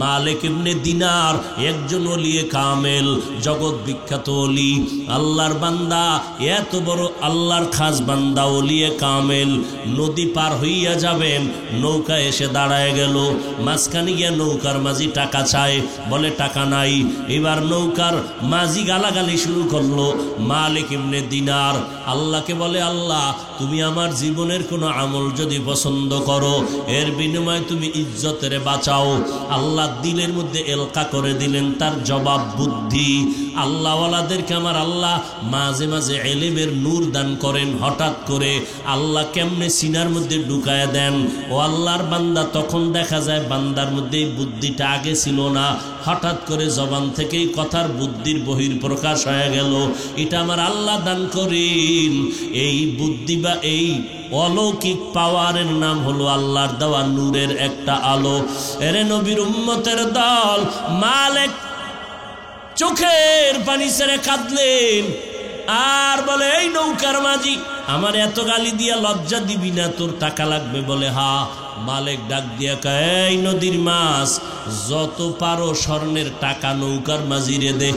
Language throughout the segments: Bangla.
মালিক ইবনে দিনার একজন ওলিয়ে কামেল, জগৎ বিখ্যাত ওলি, আল্লাহর বান্দা, এত বড় আল্লাহর খাস বান্দা ওলিয়ে কামেল। নদী পার হইয়া যাবেন, নৌকা এসে দাঁড়ায় গেল, মাঝখানে গিয়া নৌকার মাঝি টাকা চায়, বলে টাকা নাই। এবার নৌকার মাঝি গালাগালি শুরু করলো। মালিক ইবনে দিনার আল্লাহকে বলে, আল্লাহ তুমি আমার জীবনের কোনো আমল যদি পছন্দ করো, এর বিনিময়ে তুমি ইজ্জতের বাঁচাও। আল্লাহ দিলের মধ্যে এলকা করে দিলেন তার জবাব বুদ্ধি। আল্লাহওয়ালাদেরকে আমার আল্লাহ মাঝে মাঝে এলেমের নূর দান করেন। হঠাৎ করে আল্লাহ কেমনে সিনার মধ্যে ঢুকায় দেন। ও আল্লাহর বান্দা, তখন দেখা যায় বান্দার মধ্যে এই বুদ্ধিটা আগে ছিল না, হঠাৎ করে জবান থেকেই কথার বুদ্ধির বহির প্রকাশ হয়ে গেল। এটা আমার আল্লাহ দান করেন। এই বুদ্ধি বা এই অলৌকিক পাওয়ারের নাম হলো আল্লাহর দেওয়া নূরের একটা আলো। এরে নবীর উম্মতের দল, মালিক চোখের পানি ছেড়ে কাঁদলেন আর বলে, এই নৌকার মাঝি, আমার এত গালি দিয়া লজ্জা দিবি না? তোর টাকা লাগবে? বলে হা। মালিক ডাক দিয়া কয়, এই নদীর মাছ, যত পারো স্বর্ণের টাকা নৌকার মাঝিরে দে।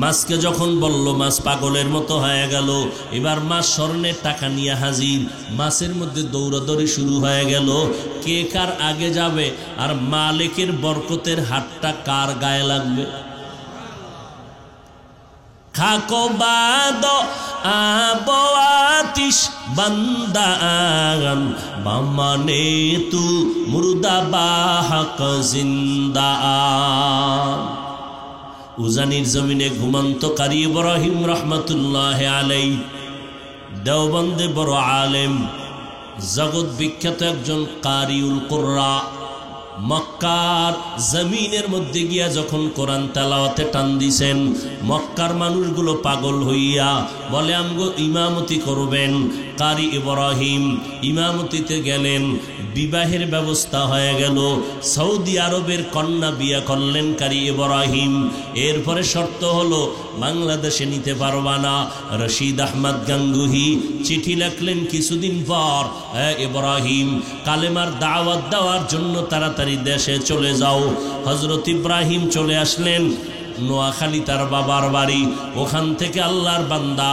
মাছকে যখন বলল, মাছ পাগলের মতো হয়ে গেল। এবার মাছ স্বর্ণের টাকা নিয়ে হাজির। মাছের মধ্যে দৌড়াদৌড়ি শুরু হয়ে গেল, কে কার আগে যাবে আর মালিকের বরকতের হাতটা কার গায়ে লাগবে। খাকো বাদ আবআতিশ বান্দাগান বামানে তু মুর্দা বাহক জিন্দা। উজানির জমিনে ঘুমন্ত কারি ইব্রাহিম রহমতুল্লাহ আলাই, দেওবন্দে বড় আলেম, জগৎ বিখ্যাত একজন কারিউল কুররা। মক্কার জমিনের মধ্যে গিয়া যখন কোরআন তেলাওয়াতে টান দিছেন, মক্কার মানুষগুলো পাগল হইয়া বলে, আমগো ইমামতি করবেন। কারি ইব্রাহিম ইমামতিতে গেলেন, বিবাহের ব্যবস্থা হয়ে গেল। সৌদি আরবের কন্যা বিয়া করলেন কারি ইব্রাহিম। এরপরে শর্ত হলো, বাংলাদেশে নিতে পারবা না। রশিদ আহমদ গাঙ্গুহি চিঠি লিখলেন কিছুদিন পর, হ্যাঁ ইব্রাহিম, কালেমার দাওয়াত দেওয়ার জন্য তাড়াতাড়ি দেশে চলে যাও। হজরত ইব্রাহিম চলে আসলেন নোয়াখালী, তার বাবার বাড়ি। ওখান থেকে আল্লাহর বান্দা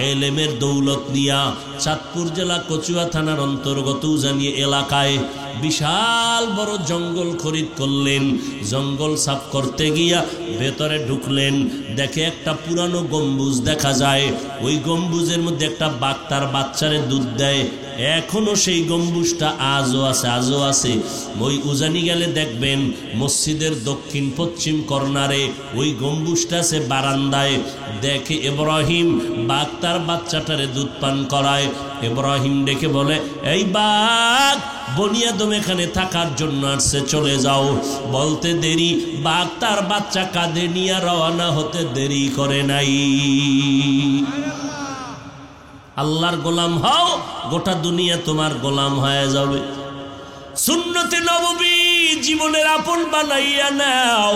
এলেমের দৌলত নিয়া চাঁদপুর জেলা কচুয়া থানার অন্তর্গত উজানি এলাকায় বিশাল বড় জঙ্গল খরিদ করলেন। জঙ্গল সাফ করতে গিয়া ভেতরে ঢুকলেন, দেখে একটা পুরানো গম্বুজ দেখা যায়। ওই গম্বুজের মধ্যে একটা বাঘ তার বাচ্চারে দুধ দেয়। এখনো সেই গম্বুজটা আজও আছে। ওই উজানি গেলে দেখবেন মসজিদের দক্ষিণ পশ্চিম কর্নারে ওই গম্বুজটা আছে বারান্দায়। দেখে ইব্রাহিম বাঘ তার বাচ্চাটারে দুধ পান করায়। ইব্রাহিম ডেকে বলে, এই বাঘ, বনিয়াদম এখানে থাকার জন্য আসছে, চলে যাও। বলতে দেরি, বাঘ তার বাচ্চা কাঁধে নিয়ে রওনা হতে দেরি করে নাই। আল্লাহর গোলাম হও, গোটা দুনিয়া তোমার গোলাম হয়ে যাবে। সুন্নতে নববী জীবনের আপন বানাইয়া নাও,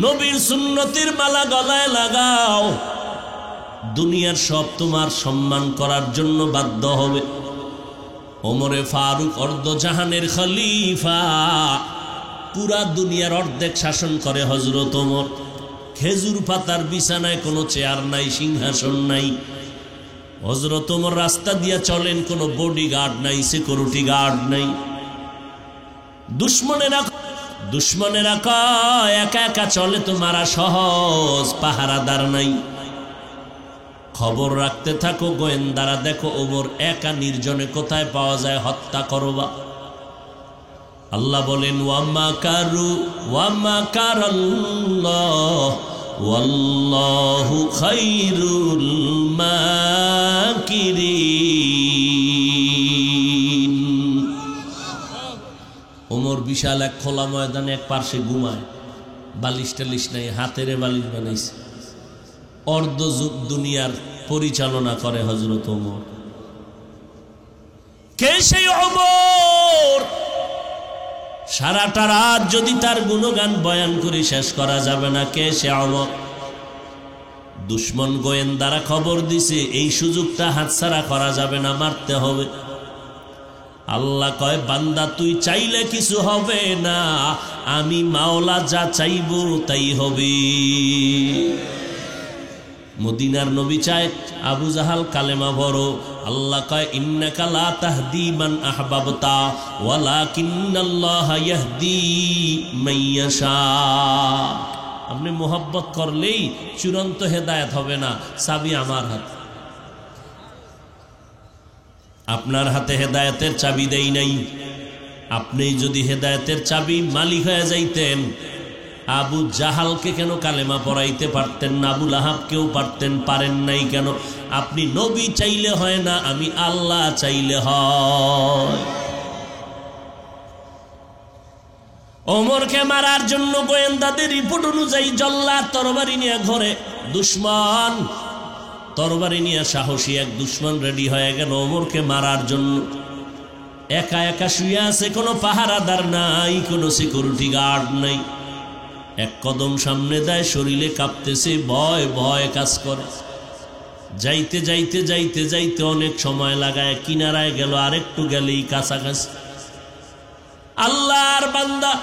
নবীর সুন্নতির মালা গলায় লাগাও। দুনিয়ার সব তোমার সম্মান করার জন্য বাধ্য হবে। ওমরে ফারুক অর্ধজাহানের খলিফা, পুরা দুনিয়ার অর্ধেক শাসন করে হযরত ওমর। খেজুর পাতার বিছানায় কোনো চেয়ার নাই, সিংহাসন নাই। হযরত ওমর রাস্তা দিয়া চলেন, কোনো বডিগার্ড নাই, সিকিউরিটি গার্ড নাই। দুশ্মনেরা কয় একা একা চলে তো মারা সহজ, পাহারাদার নাই। খবর রাখতে থাকো গোয়েন্দারা, দেখো ওমর একা নির্জনে কোথায় পাওয়া যায়, হত্যা করবা। আল্লাহ বলেন, ওয়ামা কারু ওয়ামা কারাল্লাহ ওয়াল্লাহু খায়রুল মাকিরিন। ওমর বিশাল এক খোলা ময়দানে এক পার্শ্বে ঘুমায়, বালিশ টালিশ নাই, হাতের বালিশ বানাইছে। অর্ধ যুগ দুনিয়ার পরিচালনা করে হযরত ওমর। কে সেই ওমর? সারাটা রাত যদি তার গুণগান বয়ান করে শেষ করা যাবে না। কে সে ওমর? দুশ্মন গোয়েন্দারা খবর দিছে এই সুযোগটা হাতছাড়া করা যাবে না, মারতে হবে। আল্লাহ কয় বান্দা তুই চাইলে কিছু হবে না, আমি মাওলা যা চাইব তাই হবে। মদিনার নবী চায় আবু জাহাল কালেমা ভরো, আল্লাহ কয় ইন্নাকা লা তাহদি মান আহবাবতা ওয়ালাকিন্নাল্লাহা ইয়াহদি মান ইয়াশা। আপনি মোহাব্বত করলেই চূড়ান্ত হেদায়েত হবে না, চাবি আমার হাতে। আপনার হাতে হেদায়েতের চাবি দেই নাই। আপনি যদি হেদায়েতের চাবি মালিক হয়ে যাইতেন, আবু জাহালকে কেন কালেমা পড়াইতে পারতেন না? আবু লাহাবকেও পারতেন, পারেন নাই কেন? আপনি নবী চাইলে হয় না, আমি আল্লাহ চাইলে হয়। ওমরকে মারার জন্য গোয়েন্দাদের রিপোর্ট অনুযায়ী জল্লাদ তরবারি নিয়ে ঘরে, দুশ্মন তরবারি নিয়ে সাহসী এক দুশ্মন রেডি হয়ে গেল ওমরকে মারার জন্য। একা একা শুয়ে আছে, কোনো পাহারাদার নাই, কোনো সিকিউরিটি গার্ড নাই। এক কদম সামনে দেয়, শরীরে কাঁপতেছে, ভয় ভয় কাজ করে। যাইতে যাইতে যাইতে যাইতে অনেক সময় লাগায়, কিনারায় গেল, আরেকটু গেলেই কাছাকাছি। আল্লাহর বান্দা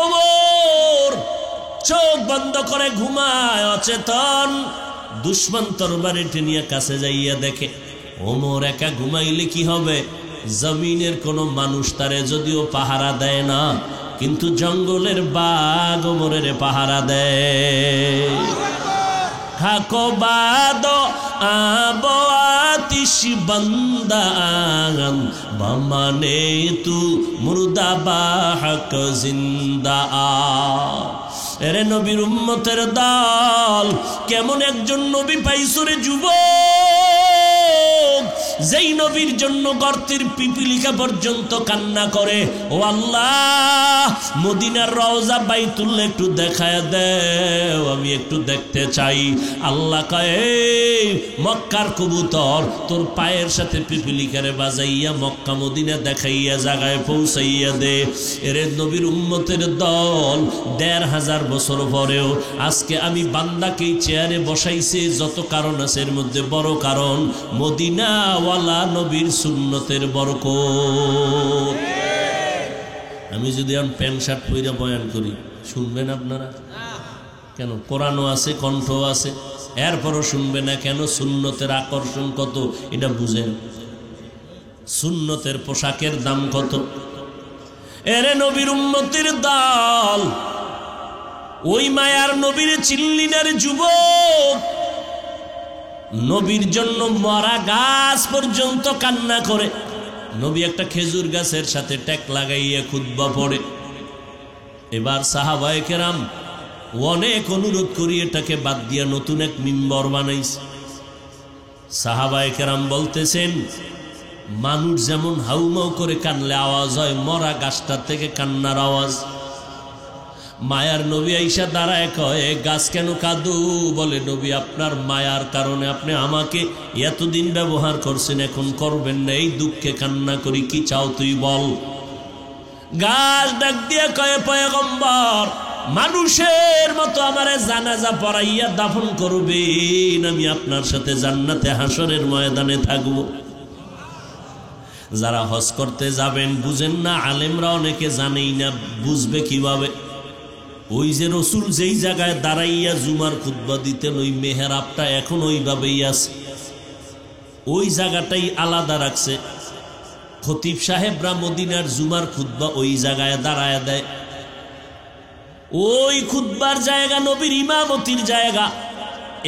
ওমর চোখ বন্ধ করে ঘুমায়, অচেতন। দুশ্মন তরবারিটি নিয়ে কাছে যাইয়া দেখে ওমর একা ঘুমাইলে কি হবে? জমিনের কোনো মানুষ তারে যদিও পাহারা দেয় না, কিন্তু জঙ্গলের বাঘ ওমরের পাহারা দেয়। থাকো বাদ আবো আতিশ বন্দান বামানে তু মুর্দা বাহক জিন্দা। এরে নবীর উম্মতের দল, কেমন একজন নবী পাইছো রে যুবক, যেই নবীর জন্য গর্তের পিপিলিকা পর্যন্ত কান্না করে। ও আল্লাহ, মদিনার রওজা বাইতুল্লাহ একটু দেখায় দেও, আমি একটু দেখতে চাই। আল্লাহ কয় মক্কার কবুতর তোর পায়ের সাথে পিপিলিকারে বাজাইয়া মক্কা মদিনা দেখাইয়া জায়গায় পৌঁছাইয়া দে। এরে নবীর উম্মতের দল, ১৫০০ বছর পরেও আজকে আমি বান্দাকে চেয়ারে বসাইছে, যত কারণ আছে এর মধ্যে বড় কারণ মদিনাওয়ালা নবীর সুন্নতের বরকত। আমি যদি এখন প্যান্ট শার্ট পরে বয়ান করি, শুনবেন আপনারা? কেন? কোরআনও আছে, কণ্ঠ আছে, এরপরও শুনবে না কেন? সুন্নতের আকর্ষণ কত এটা বুঝেন। সুন্নতের পোশাকের দাম কত? এরে নবীর উম্মতের দল, ওই মায়ার নবীর চিল্লিনার যুবক, নবীর জন্য মরা গাছ পর্যন্ত কান্না করে। নবী একটা খেজুর গাছের সাথে ট্যাক লাগাইয়া খুতবা পড়ে। এবার সাহাবায়ে কেরাম অনেক অনুরোধ করি এটাকে বাদ দিয়া নতুন এক মিম্বর বানাইছে। সাহাবায়ে কেরাম বলতেছেন, মানুষ যেমন হাউমাউ করে কানলে আওয়াজ হয়, মরা গাছটার থেকে কান্নার আওয়াজ। মায়ার নবী আইসা দাঁড়ায়, কয় গাছ কেন কাঁদু? বলে নবী আপনার মায়ার কারণে আপনি আমাকে এতদিন ব্যবহার করছেন, এখন করবেন না, এই দুঃখে কান্না করি, কি চাও তুই বল। গাছ ডাক দিয়া কয় পয়গম্বর, মানুষের মতো আমারে জানাজা পড়াইয়া দাফন করবেন, আমি আপনার সাথে জান্নাতে হাসরের ময়দানে থাকব। যারা হজ করতে যাবেন বুঝেন না, আলেমরা অনেকে জানেই না, বুঝবে কিভাবে? ওই যে রসুল যেই জায়গায় দাঁড়াইয়া জুমার খুতবা দিতেন, ওই মেহরাবটা এখন ওইভাবেই আছে, ওই জায়গাটাই আলাদা রাখছে। খতিব সাহেবরা মদিনার জুমার খুতবা ওই জায়গায় দাঁড়ায় দেয়। ওই খুতবার জায়গা নবীর ইমামতির জায়গা,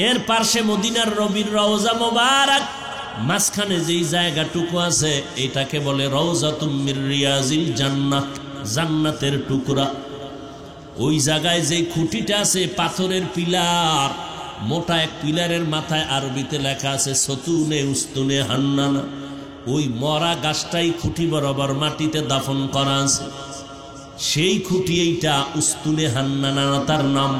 এর পাশে মদিনার নবীর রওজা মোবারক, মাঝখানে যেই জায়গাটুকু আছে এটাকে বলে রওজাতুম মির রিয়াজিল জান্নাহ, জান্নাতের টুকরা। ওই জায়গায় যে খুঁটিটা আছে পাথরের পিলার, মোটা এক পিলারের মাথায় আরবিতে লেখা আছে সতুনে উস্তুনে হান্নানা। ওই মরা গাছটাই খুঁটি বরাবর মাটিতে দাফন করা আছে, সেই খুঁটি এইটা উস্তুনে হান্নানা তার নাম।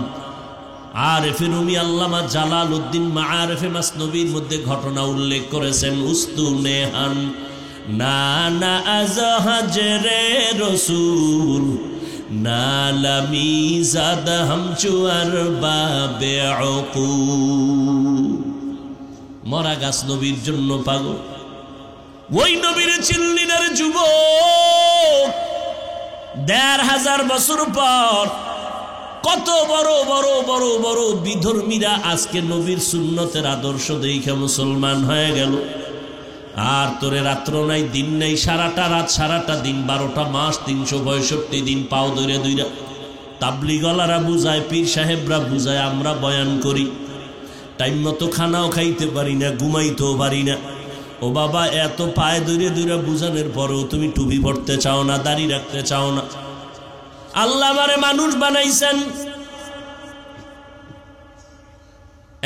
আরেফে রুমি আল্লামা জালাল উদ্দিন মাআরিফে মাসনবীর মধ্যে ঘটনা উল্লেখ করেছেন, উস্তুনে হান নানা আজহাজরে রসুল নালামি জাদ হামচুয়ার বাবে মরা গাছ নবীর জন্য পাগল। ওই নবীর চিল্লিনার যুবক ১৫০০ বছর পর কত বড় বড় বড় বড় বিধর্মীরা আজকে নবীর সুন্নতের আদর্শ দেখে মুসলমান হয়ে গেল। আর তোরে রাত্র নাই দিন নাই, সারাটা রাত সারাটা দিন ১২টা মাস ৩৬৫ দিন পাও ধরে দুইরা তাবলিগলারা বুঝায়, পীর সাহেবরা বুঝায়, আমরা বয়ান করি, টাইম মতো খানাও খাইতে পারি না, ঘুমাইতেও পারি না। ও বাবা, এত পায়ে দূরে দূরে বুঝানোর পরেও তুমি টুপি পড়তে চাও না, দাড়ি রাখতে চাও না। আল্লাহ আমারে মানুষ বানাইছেন,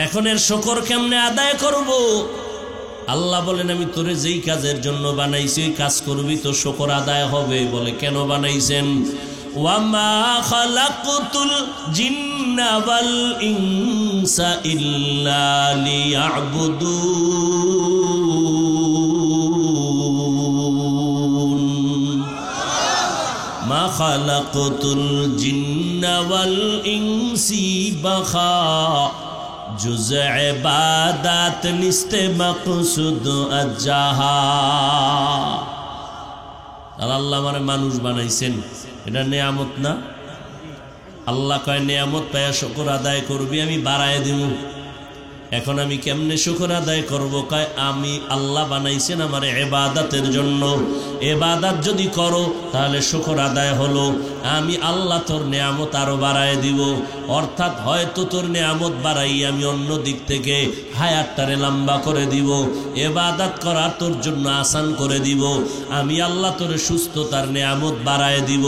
এখন এর শুকর কেমনে আদায় করব? আল্লাহ বলেন, আমি তোরে যেই কাজের জন্য বানাইছি ওই কাজ করবি তো শুকর আদায় হবে। বলে কেন বানাইছেন? ওয়ামা খালাকতুল জিন্না ওয়াল ইনসা ইল্লা লিয়াবুদুন, মা খালাকতুল জিন্না ওয়াল ইনসি বাখা জুজ ইবাদাত নিস্তে মাকসুদ আজাহা। আল্লাহ আমারে মানুষ বানাইছেন, এটা নেয়ামত না? আল্লাহ কয় নেয়ামত পায়া শুকর আদায় করবি, আমি বাড়ায় দিব। এখন আমি কেমনে শুকর আদায় করব? কয় আমি আল্লাহ বানাইছেন আমারে ইবাদতের জন্য, ইবাদত যদি করো তাহলে শুকর আদায় হলো। আমি আল্লাহ তোর নেয়ামত আরো বাড়ায় দিব। অর্থাৎ হয়তো তোর নেয়ামত বাড়াই আমি অন্য দিক থেকে হায়াতটারে লম্বা করে দিব, ইবাদত করা তোর জন্য আসান করে দিব। আমি আল্লাহ তোর সুস্থতার নেয়ামত বাড়ায় দিব।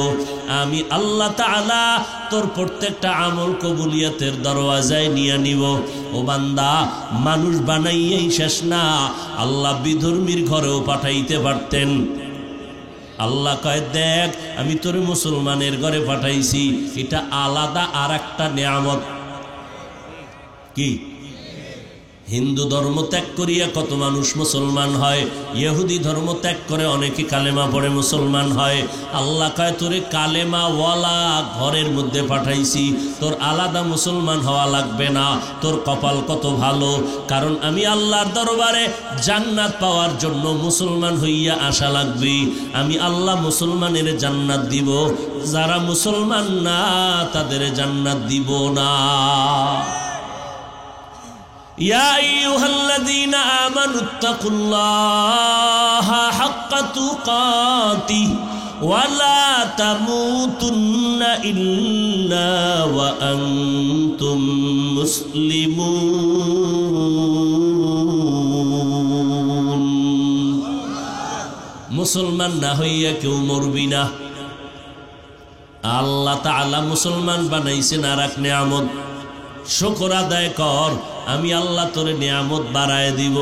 আমি আল্লাহ তাআলা তোর প্রত্যেকটা আমল কবুলিয়তের দরওয়াজায় নিয়ে নিব। ও বান্দা, মানুষ বানাইয়েই শেষ না, আল্লাহ বিধর্মীর ঘরেও পাঠাইতে পারতেন। আল্লাহ কয়, দেখ আমি তোর মুসলমানের ঘরে পাঠাইছি, এটা আলাদা আর একটা নেয়ামত। কি? হিন্দু ধর্ম ত্যাগ করিয়া কত মানুষ মুসলমান হয়, ইহুদি ধর্ম ত্যাগ করে অনেকে কালেমা পড়ে মুসলমান হয়। আল্লাহ কয়, তোরে কালেমা ওয়ালা ঘরের মধ্যে পাঠাইছি, তোর আলাদা মুসলমান হওয়া লাগবে না। তোর কপাল কত ভালো, কারণ আমি আল্লাহর দরবারে জান্নাত পাওয়ার জন্য মুসলমান হইয়া আসা লাগবে। আমি আল্লাহ মুসলমানের জান্নাত দিব, যারা মুসলমান না তাদের জান্নাত দিব না। ইয়া আইয়ুহাল্লাযীনা আমানুত্তাকুল্লাহা হাক্কা তুকাতিহি ওয়া লা তামুতুন্না ইল্লা ওয়া আনতুম মুসলিমুন। মুসলমান না হইয়া কেউ মরবি না। আল্লাহ তাআলা মুসলমান বানাইছেন আর এক নেয়ামত, শুকর আদায় কর, আমি আল্লাহ তোরে নিয়ামত বাড়ায় দিব।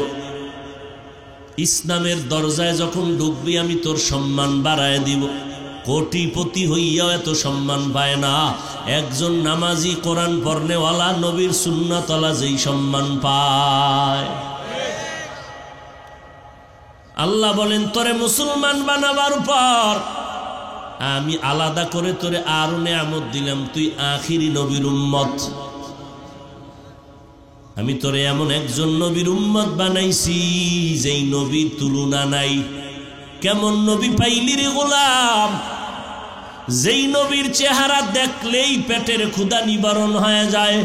ইসলামের দরজায় যখন ঢুকবি আমি তোর সম্মান বাড়ায় দিব। কোটিপতি হইয়াও এত সম্মান পায় না একজন নামাজি কোরআন পড়নেওয়ালা নবীর সুন্নাতওয়ালা যেই সম্মান পায়। আল্লাহ বলেন, তোরে মুসলমান বানাবার পর আমি আলাদা করে তোরে আরো নিয়ামত দিলাম, তুই আখিরি নবীর উম্মত। আমি তোরে এমন একজন নবীর উম্মত বানাইছি যেই নবীর তুলনা নাই। কেমন নবী পাইলি রে গোলাম? যেই নবীর চেহারা দেখলেই পেটের ক্ষুধা নিবারণ হয়ে যায়,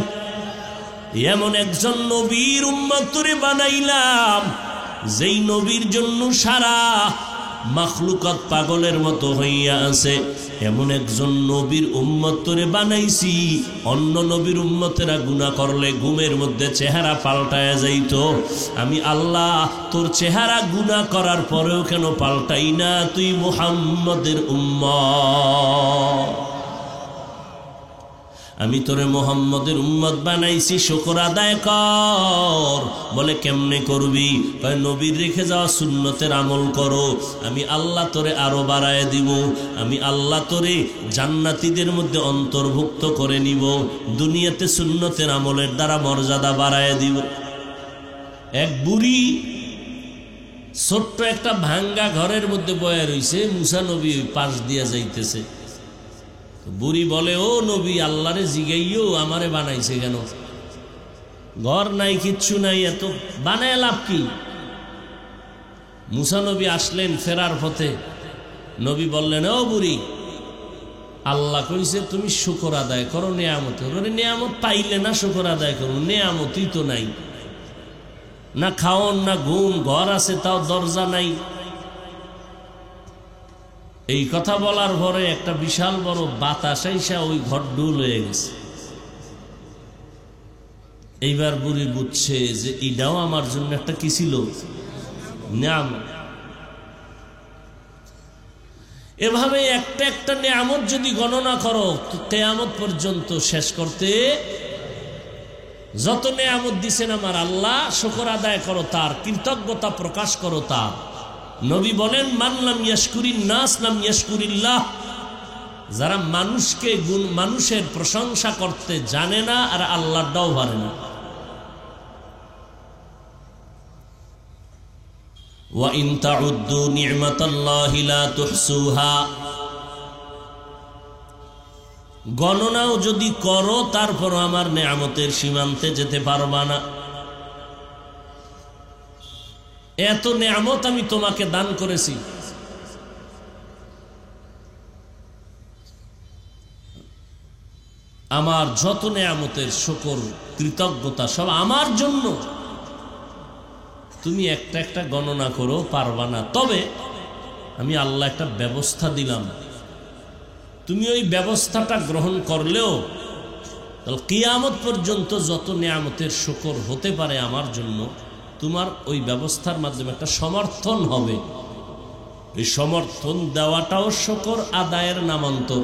এমন একজন নবীর উম্মত তোরে বানাইলাম যেই নবীর জন্য সারা মাখলুকাত পাগলের মতো হইয়া আছে। এমন একজন নবীর উম্মত তোরে বানাইছি, অন্য নবীর উম্মতেরা গুনাহ করলে ঘুমের মধ্যে চেহারা পাল্টায়া যাইত। আমি আল্লাহ তোর চেহারা গুনাহ করার পরেও কেন পাল্টাই না? তুই মুহাম্মদের উম্মত। আমি তোরে মুহাম্মদের উম্মত বানাইছি, শুকর আদায় কর। বলে কেমনে করবি? কয় নবীর রেখে যাওয়া সুন্নতের আমল করো, আমি আল্লাহ তোরে আরো বাড়ায় দিব। আমি আল্লাহ তোরে জান্নাতীদের মধ্যে অন্তর্ভুক্ত করে নিব। দুনিয়াতে সুন্নতের আমলের দ্বারা মর্যাদা বাড়ায় দিব। এক বুড়ি ছোট্ট একটা ভাঙ্গা ঘরের মধ্যে বয়া রইছে, মুসা নবী পাশ দিয়া যাইতেছে। বুড়ি বলে, ও নবী, আল্লাহরে জিগাইও আমারে বানাইছে কেন? ঘর নাই, কিচ্ছু নাই, এত বানায় লাভ কি? মুসা নবী আসলেন ফেরার পথে, নবী বললেন, ও বুড়ি, আল্লাহ কইছে তুমি শুকর আদায় করো নিয়ামত। নিয়ামত পাইলে না শুকর আদায় করো? নিয়ামতই তো নাই, না খাওন না ঘুম, ঘর আছে তাও দরজা নাই। এই কথা বলার পরে একটা বিশাল বড় বাতাস আইসা ওই ঘর ডুল হয়ে গেছে। এইবার বুড়ি বুঝছে যে এটাও আমার জন্য একটা কি ছিল, নিয়ামত। এভাবে একটা একটা নিয়ামত যদি গণনা করো তো কিয়ামত পর্যন্ত শেষ করতে, যত নিয়ামত দিছেন আমার আল্লাহ, শুকর আদায় করো তার, কৃতজ্ঞতা প্রকাশ করো তার। নবী বলেন, মান লাম ইয়াশকুরিন নাস লাম ইয়াশকুরিল্লাহ। যারা মানুষের প্রশংসা করতে জানে না আর আল্লাহটাও পারে না। ওয়া ইন তাউদ্দু নি'মাতাল্লাহি লা তুহসুহা। গণনাও যদি করো তারপর আমার নিয়ামতের সীমান্তে যেতে পারবা না। এত নিয়ামত আমি তোমাকে দান করেছি। আমার যত নিয়ামতের শুকর কৃতজ্ঞতা সব আমার জন্য। তুমি একটা একটা গণনা করো, পারবা না। তবে আমি আল্লাহ একটা ব্যবস্থা দিলাম, তুমি ওই ব্যবস্থাটা গ্রহণ করলেও কিয়ামত পর্যন্ত যত নিয়ামতের শুকর হতে পারে আমার জন্য, তোমার ওই ব্যবস্থার মাধ্যমে একটা সমর্থন হবে। এই সমর্থন দেওয়াটাও শুকর আদায়ের নামান্তর।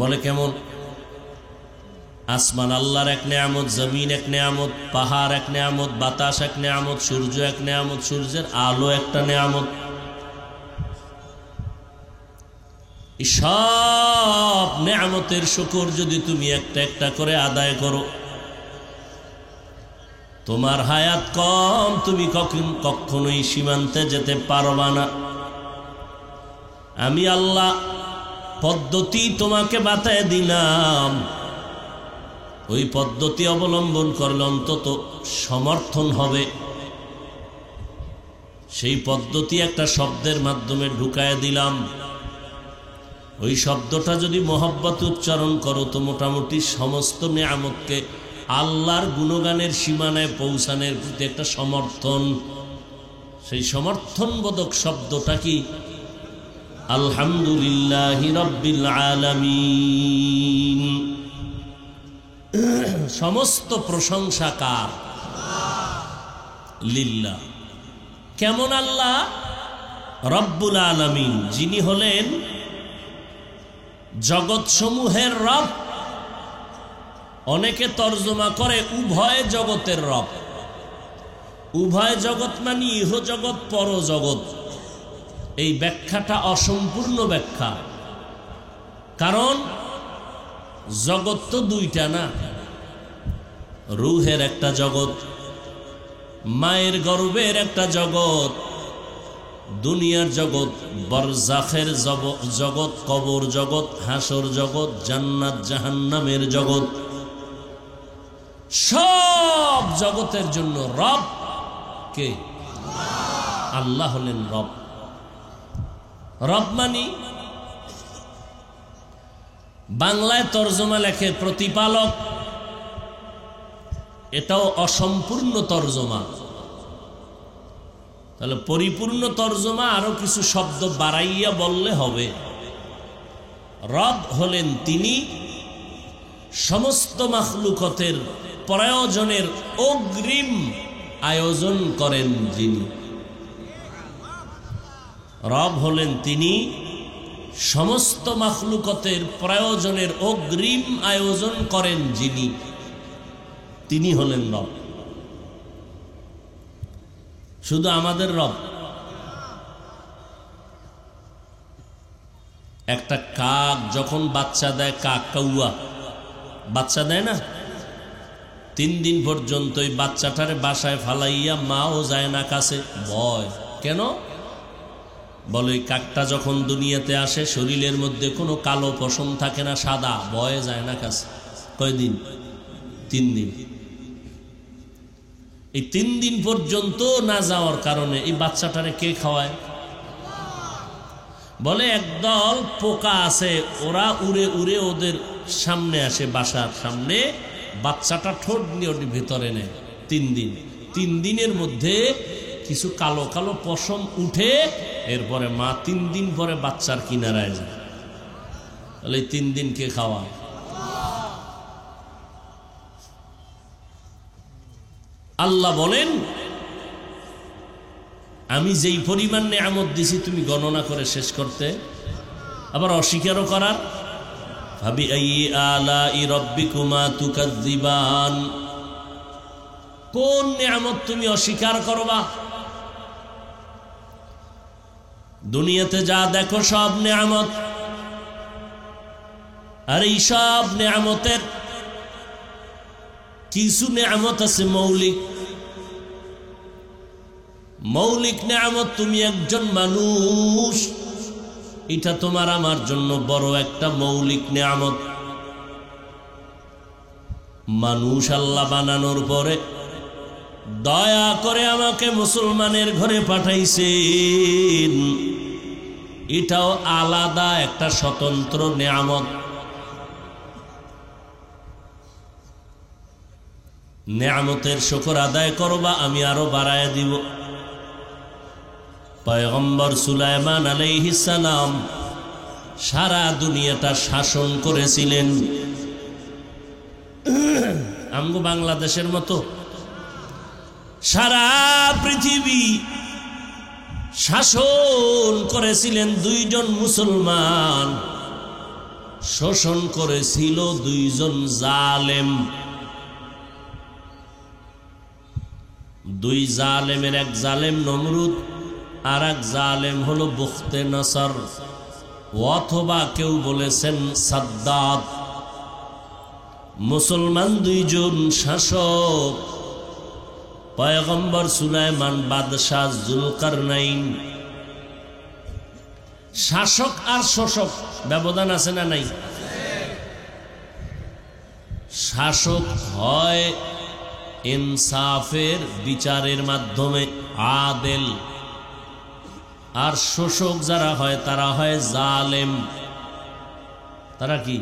বলে কেমন? আসমান আল্লাহর এক নিয়ামত, জমিন এক নিয়ামত, পাহাড় এক নিয়ামত, বাতাস এক নিয়ামত, সূর্য এক নিয়ামত, সূর্যের আলো একটা নিয়ামত। সব নিয়ামতের শুকর যদি তুমি একটা একটা করে আদায় করো, তোমার হায়াত কম, তুমি কখনোই সীমান্তে যেতে পারবা না। আমি আল্লাহ পদ্ধতি তোমাকে বাতায় দিলাম, ওই পদ্ধতি অবলম্বন করলে অন্তত সমর্থন হবে। সেই পদ্ধতি একটা শব্দের মাধ্যমে ঢুকায় দিলাম। ওই শব্দটা যদি মহব্বত উচ্চারণ করো তো মোটামুটি সমস্ত নিয়ামতকে আল্লাহর গুণগানের সীমানায় পৌঁছানোর প্রতি একটা সমর্থন। সেই সমর্থনবোধক শব্দটা কি? আলহামদুলিল্লাহি রাব্বিল আলামিন। সমস্ত প্রশংসা কার? লিল্লাহ। কেমন আল্লাহ? রব্বুল আলামিন, যিনি হলেন জগৎসমূহের রব। অনেকে তর্জমা করে উভয় জগতের রব। উভয় জগৎ মানে ইহ জগৎ পর জগৎ। এই ব্যাখ্যাটা অসম্পূর্ণ ব্যাখ্যা। কারণ জগৎ তো দুইটা না, রূহের একটা জগৎ, মায়ের গর্ভের একটা জগৎ, দুনিয়ার জগৎ, বরজাখের জগৎ, কবর জগৎ, হাসর জগৎ, জান্নাত জাহান্নামের জগৎ। সব জগতের জন্য রব কে? আল্লাহ হলেন রব। রব মানি বাংলায় তর্জমা লেখে প্রতিপালক, এটাও অসম্পূর্ণ তর্জমা। তাহলে পরিপূর্ণ তর্জমা আরো কিছু শব্দ বাড়াইয়া বললে হবে। রব হলেন তিনি সমস্ত মাখলুকতের প্রয়োজনের অগ্রিম আয়োজন করেন যিনি। রব হলেন তিনি সমস্ত মাখলুকতের প্রয়োজনের অগ্রিম আয়োজন করেন যিনি, তিনি হলেন রব। শুধু আমাদের রব। একটা কাক যখন বাচ্চা দেয়, কাক কাউয়া বাচ্চা দেয় না, 3 দিন পর্যন্ত ওই বাচ্চাটারে বাসায় ফালাইয়া মাও যায় না কাছে, ভয়। কেন? বলে ওই কাকটা যখন দুনিয়াতে আসে শরীরের মধ্যে কোনো কালো পশম থাকে না, সাদা, ভয়ে যায় না কাছে। কয়দিন? 3 দিন। এই 3 দিন পর্যন্ত না যাওয়ার কারণে এই বাচ্চাটারে কে খাওয়ায়? বলে একদল পোকা আছে, ওরা উড়ে উড়ে ওদের সামনে আসে, বাসার সামনে বাচ্চাটা ঠোঁট নিয়ে ওটি ভিতরে নেয়। 3 দিনের মধ্যে কিছু কালো কালো পশম উঠে, এরপরে মা 3 দিন পরে বাচ্চার কিনারায় যায়। তাহলে 3 দিন কে খাওয়ায়? আল্লাহ বলেন, আমি যেই পরিমাণ নেয়ামত দিছি তুমি গণনা করে শেষ করতে, আবার অস্বীকারও করার। ভাবি আইয়ি আলাই রাব্বিকুমা তুকাজ্জিবান, কোন নেয়ামত তুমি অস্বীকার করবা? দুনিয়াতে যা দেখো সব নেয়ামত, আর এই সব নেয়ামতের কিছু নেয়ামত আছে মৌলিক। মৌলিক নেয়ামত, তুমি একজন মানুষ, এটা তোমার আমার জন্য বড় একটা মৌলিক নেয়ামত। মানুষ আল্লাহ বানানোর পরে দয়া করে আমাকে মুসলমানের ঘরে পাঠাইছেন, এটাও আলাদা একটা স্বতন্ত্র নেয়ামত। নেয়ামতের শুকর আদায় করবা, আমি আরো বাড়ায় দিব। পয়গম্বর সুলাইমান আলাইহিস সালাম সারা দুনিয়াটা শাসন করেছিলেন। আমগো বাংলাদেশের মতো সারা পৃথিবী শাসন করেছিলেন 2 জন মুসলমান, শোষণ করেছিল 2 জন জালেম। 2 জালেমের, এক জালেম নমরুদ, আর এক জালেম হলো বুখতে নসর, অথবা কেউ বলেছেন সাদ্দাত। মুসলমান 2 জন শাসক, পয়গম্বর সুলাইমান, বাদশাহ জুলকারনাইন। শাসক আর শোষক ব্যবধান আছে না নাই? শাসক হয় ইনসাফের বিচারের মাধ্যমে আদেল, আর শোষক যারা হয় তারা হয় জালেম। তারা কি?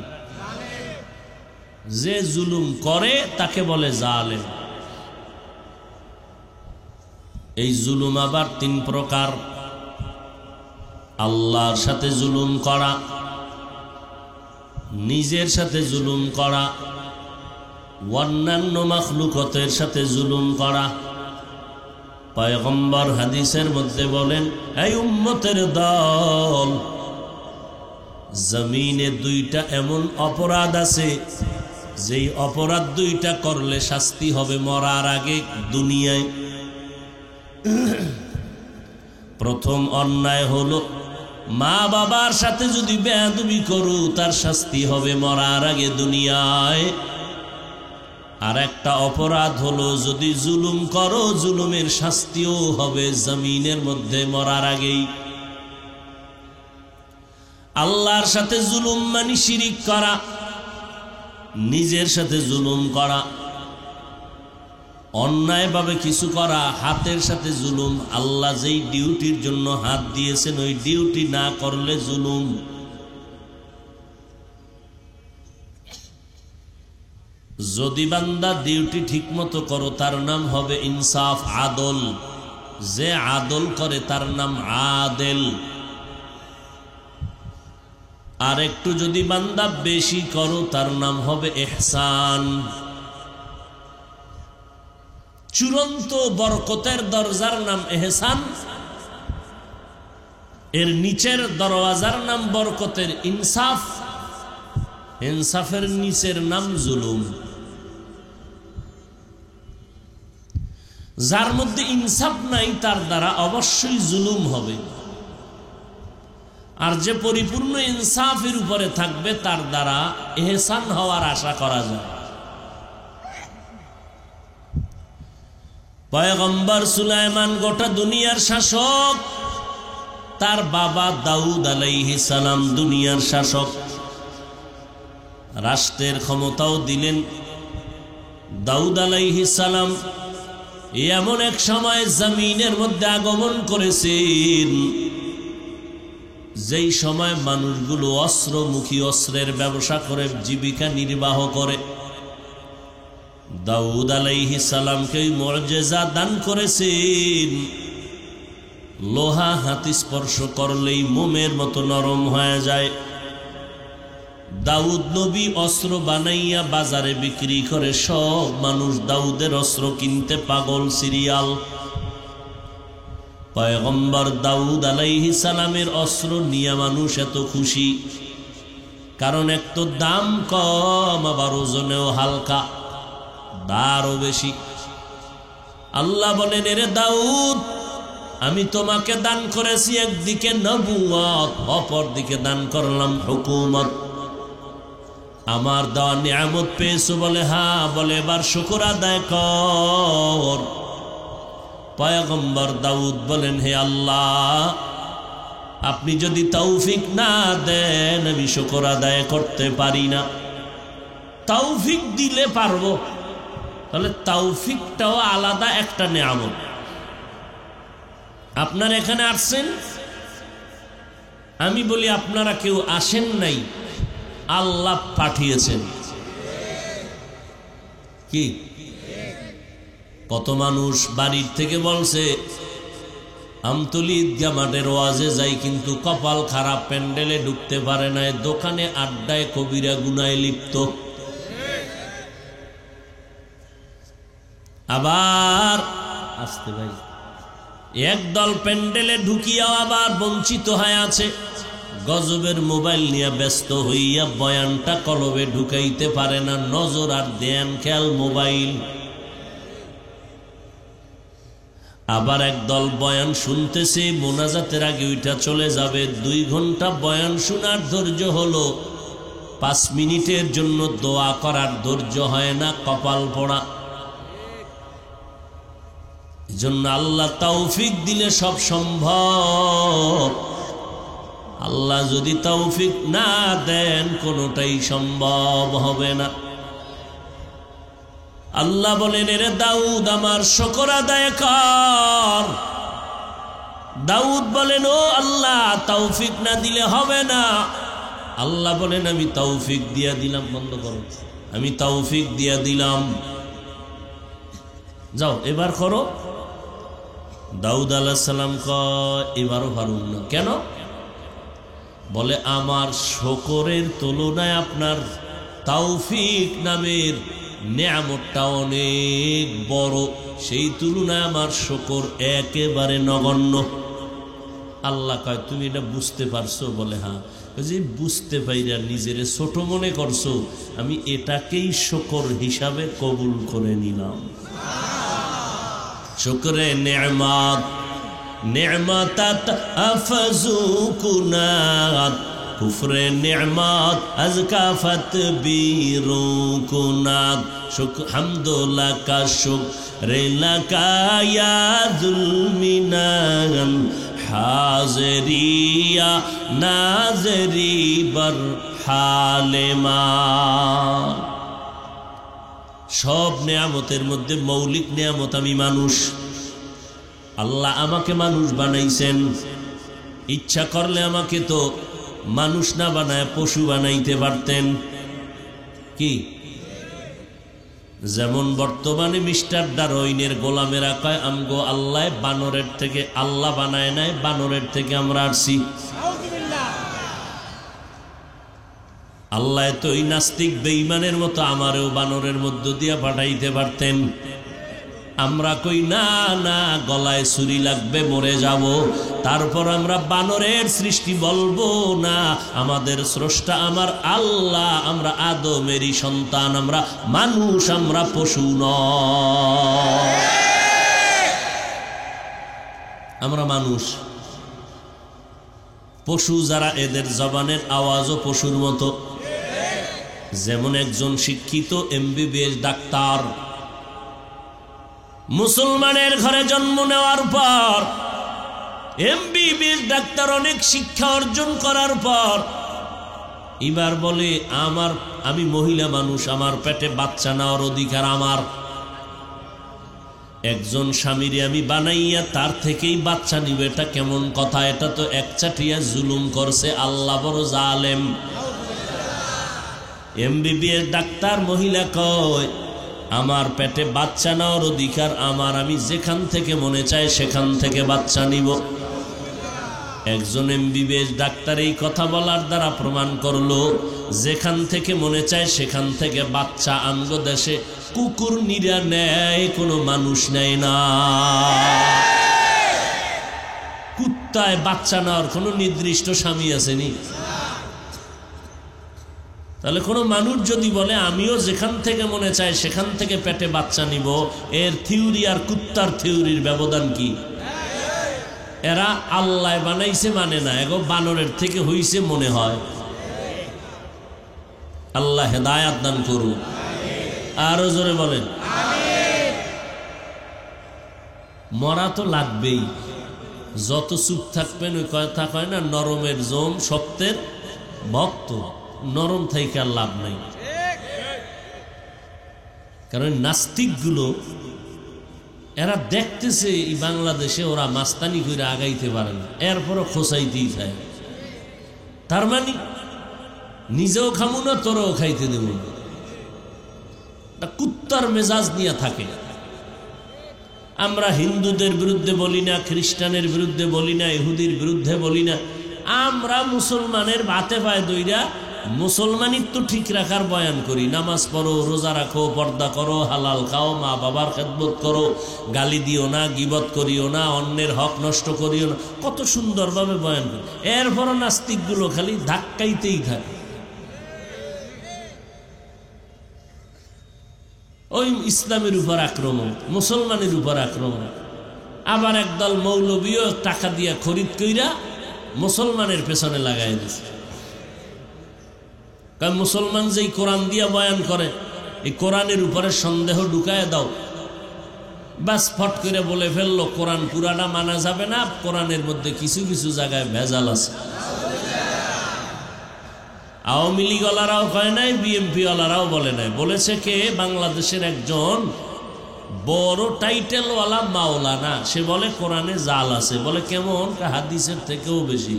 যে জুলুম করে তাকে বলে জালেম। এই জুলুম আবার 3 প্রকার। আল্লাহর সাথে জুলুম করা, নিজের সাথে জুলুম করা, অন্যান্য মাখলুকতের সাথে জুলুম করা। পয়গম্বর হাদিসের মধ্যে বলেন, এই উম্মতের দল, জমিনে 2টা এমন অপরাধ আছে, যেই অপরাধ 2টা করলে শাস্তি হবে মরার আগে দুনিয়ায়। প্রথম অন্যায় হলো মা বাবার সাথে যদি বেয়াদবি করো, তার শাস্তি হবে মরার আগে দুনিয়ায়। আর একটা অপরাধ হলো যদি জুলুম করো, জুলুমের শাস্তিও হবে জমিনের মধ্যে মরার আগেই। আল্লাহর সাথে জুলুম মানে শিরিক করা, নিজের সাথে জুলুম করা, অন্যায়ভাবে কিছু করা, হাতের সাথে জুলুম। আল্লাহ যেই ডিউটির জন্য হাত দিয়েছেন ওই ডিউটি না করলে জুলুম। যদি বান্দা ডিউটি ঠিক মতো করো তার নাম হবে ইনসাফ, আদল। যে আদল করে তার নাম আদেল। আর একটু যদি বান্দা বেশি করো তার নাম হবে ইহসান। চূড়ান্ত বরকতের দরজার নাম ইহসান, এর নিচের দরওয়াজার নাম বরকতের ইনসাফ, ইনসাফের নিচের নাম জুলুম। যার মধ্যে ইনসাফ নাই তার দ্বারা অবশ্যই জুলুম হবে, আর যে পরিপূর্ণ ইনসাফের উপরে থাকবে তার দ্বারা ইহসান হওয়ার আশা করা যায়। পয়গম্বর সুলাইমান গোটা দুনিয়ার শাসক, তার বাবা দাউদ আলাইহিস সালাম দুনিয়ার শাসক। রাষ্ট্রের ক্ষমতাও দিলেন দাউদ আলাইহিস সালাম, এমন এক সময় জমিনের মধ্যে আগমন করেছেন যেই সময় মানুষগুলো অস্ত্রমুখী, অস্ত্রের ব্যবসা করে জীবিকা নির্বাহ করে। দাউদ আলাইহিস সালামকে মুআজিজা দান করেছেন, লোহা হাতে স্পর্শ করলেই মোমের মতো নরম হয়ে যায়। দাউদ নবী অস্ত্র বানাইয়া বাজারে বিক্রি করে, সব মানুষ দাউদের অস্ত্র কিনতে পাগল, সিরিয়াল। পয়গম্বর দাউদ আলাইহিস সালামের অস্ত্র নিয়ে মানুষ এত খুশি, কারণ এক তো দাম কম, আবার ওজনেও হালকা, দারও বেশি। আল্লাহ বলেন, এরে দাউদ, আমি তোমাকে দান করেছি একদিকে নবুয়ত, অপর দিকে দান করলাম হুকুমত। আমার দেওয়া নিয়ামত পেয়েছো? বলে হ্যাঁ। বলে এবার শুকর আদায় কর। পয়গম্বর দাউদ বলেন, হে আল্লাহ, আপনি যদি তৌফিক না দেন আমি শুকর আদায় করতে পারি না। তৌফিক দিলে পারবো, তাহলে তৌফিকটাও আলাদা একটা নিয়ামত। আপনারা এখানে আসছেন, আমি বলি আপনারা কেউ আসেন নাই, আল্লাহ পাঠিয়েছেন। কি কত মানুষ বাড়ির থেকে বলছে আমতলী ঈদগাহ মাঠের ওয়াজে যাই, কিন্তু কপাল খারাপ, প্যান্ডেলে ঢুকতে পারে না, দোকানে আড্ডায় কবিরা গুনায় লিপ্ত। আবার আসতে ভাই একদল প্যান্ডেলে ঢুকিয়াও আবার বঞ্চিত হয়ে আছে, গজবের মোবাইল নিয়ে ব্যস্ত হইয়া বয়ানটা কলবে ঢুকাইতে পারে না, নজর আর ধ্যান খেয়াল মোবাইল। আবার একদল বয়ান শুনতেছে, মোনাজাতের আগে ওইটা চলে যাবে। 2 ঘন্টা বয়ান শোনার ধৈর্য হলো, 5 মিনিটের জন্য দোয়া করার ধৈর্য হয় না, কপাল পোড়া। এজন্য আল্লাহ তৌফিক দিলে সব সম্ভব, আল্লাহ যদি তৌফিক না দেন কোনোটাই সম্ভব হবে না। আল্লাহ বলেন, এরে দাউদ, আমার শুকর আদায় কর। দাউদ বলেন, ও আল্লাহ, তৌফিক না দিলে হবে না। আল্লাহ বলেন, আমি তৌফিক দিয়া দিলাম। বন্ধ করো, আমি তৌফিক দিয়া দিলাম, যাও এবার করো। দাউদ আলাইহিস সালাম কয়, এবারও পারুম না। কেন? বলে, আমার শুকরের তুলনায় আপনার তৌফিক নামের নিয়ামতটা অনেক বড়, সেই তুলনায় আমার শুকর একেবারে নগণ্য। আল্লাহ কয়, তুমি এটা বুঝতে পারছো? বলে হ্যাঁ। যে বুঝতে পাইরা নিজেরে ছোট মনে করছো, আমি এটাকেই শুকর হিসাবে কবুল করে নিলাম। শুকরে নিয়ামত, নিয়ামতাত আফজু কুনাত, কুফরে নিয়ামত আজকা ফাতবীরু কুনাত। হামদুল্লাকা শুকরে লাকা ইয়া যুলমিনান, হাজরিয়া নাজরি বর হালেমা। সব নিয়ামতের মধ্যে মৌলিক নিয়ামত আমি মানুষ। আল্লাহ আমাকে মানুষ বানাইছেন, ইচ্ছা করলে আমাকে তো মানুষ না বানায় পশু বানাইতে পারতেন। কি? যেমন বর্তমানে মিস্টার ডারউইনের গোলামেরা কয়, আমগো আল্লাহ বানরের থেকে আল্লাহ বানায় নাই, বানরের থেকে আমরা আসছি। আল্লাহ তো ওই নাস্তিক বেঈমানের মতো আমারও বানরের মধ্য দিয়া পাঠাইতে পারতেন। আমরা কই না না, গলায় ছুরি লাগবে, মরে যাব, তারপর আমরা বানরের সৃষ্টি বলবো না। আমাদের স্রষ্টা আমার আল্লাহ, আমরা আদমেরই সন্তান, আমরা মানুষ, আমরা পশু নয়। আমরা মানুষ। পশু যারা, এদের জবানের আওয়াজও পশুর মতো। যেমন একজন শিক্ষিত MBBS ডাক্তার মুসলমানের ঘরে জন্ম নেওয়ার পর, MBBS ডাক্তার অনেক শিক্ষা অর্জন করার পর এবার বলে, আমি মহিলা মানুষ, আমার পেটে বাচ্চা নেওয়ার অধিকার আমার। একজন স্বামীরে আমি বানাইয়া তার থেকেই বাচ্চা নিবে, এটা কেমন কথা? এটা তো একচাটিয়া জুলুম করছে। আল্লাহ বড় জালেম। এমবিবিএস ডাক্তার মহিলা কয়, আমার পেটে বাচ্চা নেওয়ার অধিকার আমার, আমি যেখান থেকে মনে চায় সেখান থেকে বাচ্চা নিব। একজন এমবিবিএস ডাক্তার এই কথা বলার দ্বারা প্রমাণ করলো, যেখান থেকে মনে চায় সেখান থেকে বাচ্চা আমগো দেশে কুকুর নিরা নেয়, কোনো মানুষ নেয় না। কুত্তায় বাচ্চা নেওয়ার কোনো নির্দিষ্ট স্বামী আসেনি। তাহলে কোনো মানুষ যদি বলে আমিও যেখান থেকে মনে চায় সেখান থেকে পেটে বাচ্চা নিব, এর থিওরি আর কুত্তার থিওরির ব্যবধান কি? এরা আল্লাহ বানাইছে মানে না, এগো বানরের থেকে হইছে মনে হয়। আল্লাহ হেদায়াত দান করুন। আরো জোরে বলেন। মরা তো লাগবেই, যত চুপ থাকবেন ওই কথা কয় না, নরমের জম শক্তের ভক্ত। নরম থেকে আর লাভ নাই, কারণ নাস্তিকগুলো এরা দেখতেছে এই বাংলাদেশে ওরা মাস্তানি করে আগাইতে পারে না, এরপরও খোঁচাইতেই চায়। তার মানে নিজেও খামু না, তোরাও খাইতে দেব না। কুত্তার মেজাজ নিয়ে থাকে। আমরা হিন্দুদের বিরুদ্ধে বলি না, খ্রিস্টানের বিরুদ্ধে বলি না, ইহুদির বিরুদ্ধে বলি না, আমরা মুসলমানের ভাতে পায় দইরা মুসলমানিত্ব ঠিক রাখার বয়ান করি। নামাজ পড়ো, রোজা রাখো, পর্দা করো, হালাল খাও, মা বাবার খেদমত করো, গালি দিও না, গীবত করিও না, অন্যের হক নষ্ট করিও না, কত সুন্দরভাবে বয়ান করি। এরপরও নাস্তিকগুলো খালি ধাক্কাইতেই থাকে। ওই ইসলামের উপর আক্রমণ, মুসলমানের উপর আক্রমণ। আবার একদল মৌলবীও টাকা দিয়া খরিদ কইরা মুসলমানের পেছনে লাগাই দিছে। কারণ মুসলমান যেই কোরআন দিয়া বয়ান করে, এই কোরআনের উপরে সন্দেহ ঢুকায় দাও, বাস ফট করে বলে ফেললো কোরআন পুরাটা মানা যাবে না, কোরআনের মধ্যে কিছু কিছু জায়গায় ভেজাল আছে। আওয়ামী লীগ ওয়ালারাও কয় নাই, বিএনপি ওয়ালারাও বলে নাই, বলেছে কে? বাংলাদেশের একজন বড় টাইটেলওয়ালা মাওলানা, সে বলে কোরআনে জাল আছে। বলে কেমন? হাদিসের থেকেও বেশি।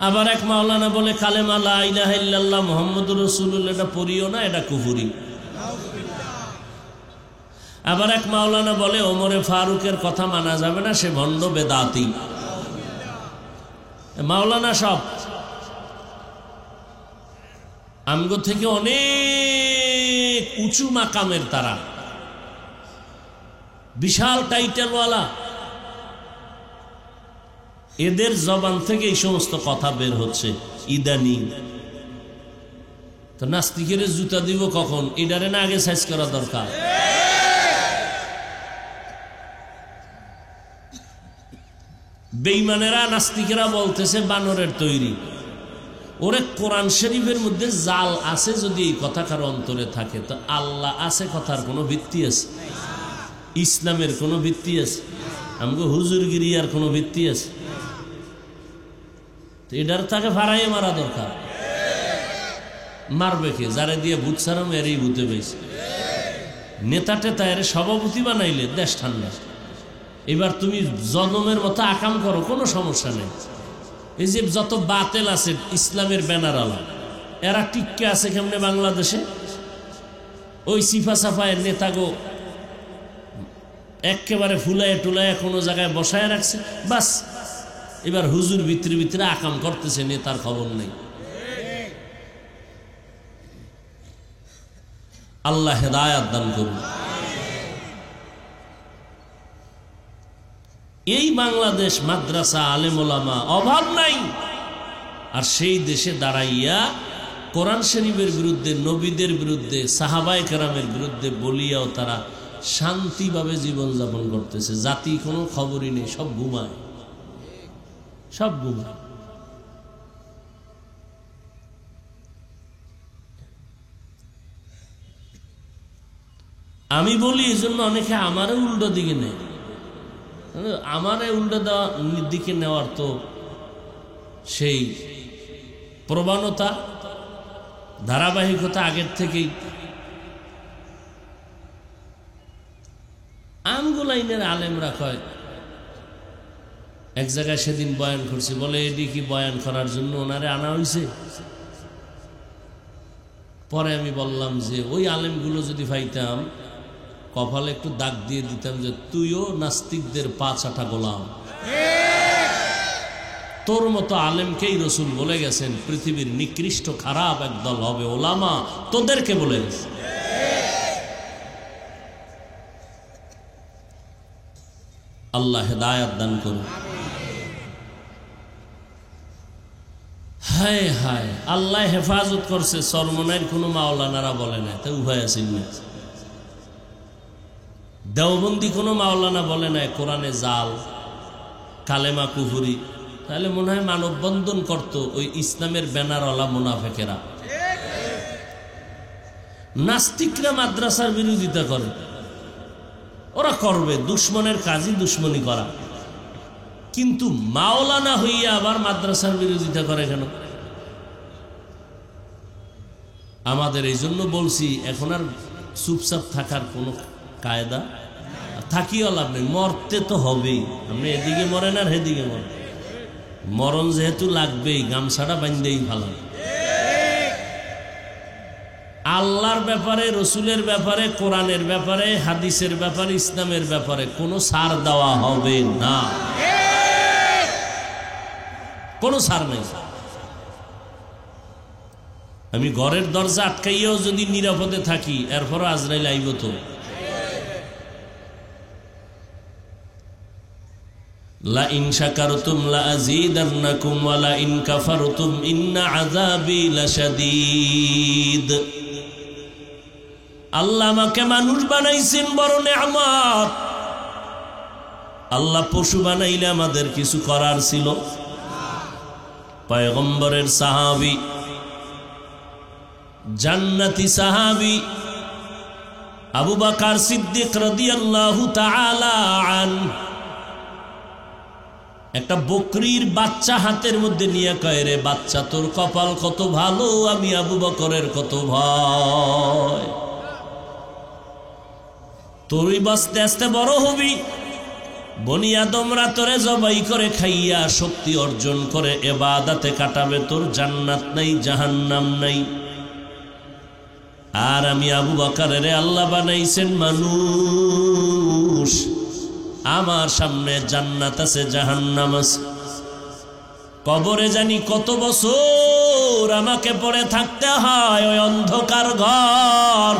আবার এক মাওলানা বলে কালেমা লা ইলাহা ইল্লাল্লাহ মুহাম্মাদুর রাসূলুল্লাহ এটা পড়িও না, এটা কুফরি। আবার এক মাওলানা বলে ওমরে ফারুকের কথা মানা যাবে না, সে ভণ্ড বেদাতি। মাওলানা সব আমগো থেকে অনেক উঁচু মাকামের, তারা বিশাল টাইটেলওয়ালা। এদের জবান থেকে এই সমস্ত কথা বের হচ্ছে ইদানি। তো নাস্তিকের জুতা দিব কখন? এটারে না আগে সাইজ করা দরকার। বেঈমানেরা নাস্তিকেরা বলতেছে বানরের তৈরি। ওরে কোরআন শরীফের মধ্যে জাল আছে যদি এই কথা কারো অন্তরে থাকে, তো আল্লাহ আছে কথার কোনো ভিত্তি আছে? ইসলামের কোনো ভিত্তি আছে? আমগো হুজুরগিরি আর কোনো ভিত্তি আছে? এটার তাকে ফাড়াইয়ে মারা দরকার। মারবে কে? যারে দিয়ে ভূত ছাড়াম এরই ভূতে পেয়েছে। নেতা টেতা এর সভাপতি বানাইলে দেশ ঠান্ডা। এবার তুমি জনমের মতো আকাম করো, কোনো সমস্যা নেই। এই যে যত বাতেল আছে ইসলামের ব্যানার আলা, এরা টিক্কে আছে কেমনে বাংলাদেশে? ওই সিফা সাফায়ের নেতাগো একেবারে ফুলায় টুলায় কোনো জায়গায় বসায় রাখছে, বাস এবার হুজুর ভিতরে ভিতরে আকাম করতেছে, নেতার খবর নেই। আল্লাহ হেদায়াত দান করুন। এই বাংলাদেশ মাদ্রাসা আলেম ওলামা অভাব নাই, আর সেই দেশে দাঁড়াইয়া কোরআন শরীফের বিরুদ্ধে, নবীদের বিরুদ্ধে, সাহাবায়ে কেরামের বিরুদ্ধে বলিয়াও তারা শান্তিভাবে জীবনযাপন করতেছে। জাতি কোনো খবরই নেই, সব ঘুমায়, সব ঘুমায়। আমি বলি এই জন্য অনেকে আমারও উল্টো দিকে নেয়। আমারে উল্টো দিকে নেওয়ার তো সেই প্রবণতা, ধারাবাহিকতা আগের থেকেই। লাইনের আলেমরা কয়, এক জায়গায় সেদিন বয়ান করছি, বলে এটি কি বয়ান করার জন্য ওনারে আনা হয়েছে? পরে আমি বললাম যে ওই আলেমগুলো যদি পাইতাম কপালে একটু দাগ দিয়ে দিতাম যে তুইও নাস্তিকদের পা চাটা গোলাম। তোর মতো আলেমকেই রসুল বলে গেছেন পৃথিবীর নিকৃষ্ট খারাপ একদল হবে ওলামা, তোদেরকে বলে গেছে। আল্লাহ হেদায়াত দান করুন। হায় হায়, আল্লাহ হেফাজত করছে। সরমনের কোনো মাওলানারা বলে না, তাই উভয় আছেন না। দেওবন্দি কোনো মাওলানা বলে নাই কোরআনে জাল, কালেমা কুফুরি। তাহলে মনে হয় মানববন্ধন করত ওই ইসলামের ব্যানারওয়ালা মুনাফেকেরা। নাস্তিকরা মাদ্রাসার বিরোধিতা করে, ওরা করবে, দুশ্মনের কাজই দুশ্মনী করা। কিন্তু মাওলানা হইয়া আবার মাদ্রাসার বিরোধিতা করে কেন? আমাদের এই জন্য বলছি এখন আর চুপচাপ থাকার কোনো কায়দা থাকিও লাভ নেই, মরতে তো হবেই। আপনি এদিকে মরেন আর সেদিকে মরেন, মরণ যেহেতু লাগবেই, গামছাটা বান্ধেই ভালো। আল্লাহর ব্যাপারে, রসুলের ব্যাপারে, কোরআনের ব্যাপারে, হাদিসের ব্যাপারে, ইসলামের ব্যাপারে কোনো ছাড় দেওয়া হবে না, কোনো ছাড় নেই। আমি ঘরের দরজা আটকাইয়াও যদি নিরাপদে থাকি, এরপরও আজরাইল আইব তো। লা ইন শাকারতুম লা আযীদান্নাকুম ওয়া লা ইন কাফারতুম ইন্না আযাবি লাশাদীদ। আল্লাহ আমাকে মানুষ বানাইছেন, বড় নেয়ামত। আল্লাহ পশু বানাইলে আমাদের কিছু করার ছিল? পয়গম্বরের সাহাবী, জান্নাতি সাহাবী আবু বকর সিদ্দিক রাদিয়াল্লাহু তাআলা আনহু একটা বকরির বাচ্চা হাতের মধ্যে নিয়ে কয়, রে বাচ্চা, তোর কপাল কত ভালো, আমি আবু বকরের কত ভয়। তোরই বাঁচতে আস্তে বড় হবি, বনি আদমরা তোরে জবাই করে খাইয়া শক্তি অর্জন করে ইবাদতে কাটাবে, তোর জান্নাত নাই, জাহান্নাম নাই। আর আমি আবু বকরের আল্লাহ বানাইছেন মানুষ, আমার সামনে জান্নাত আছে, জাহান্নাম আছে। কবরে জানি কত বছর আমাকে পড়ে থাকতে হয় ওই অন্ধকার ঘর।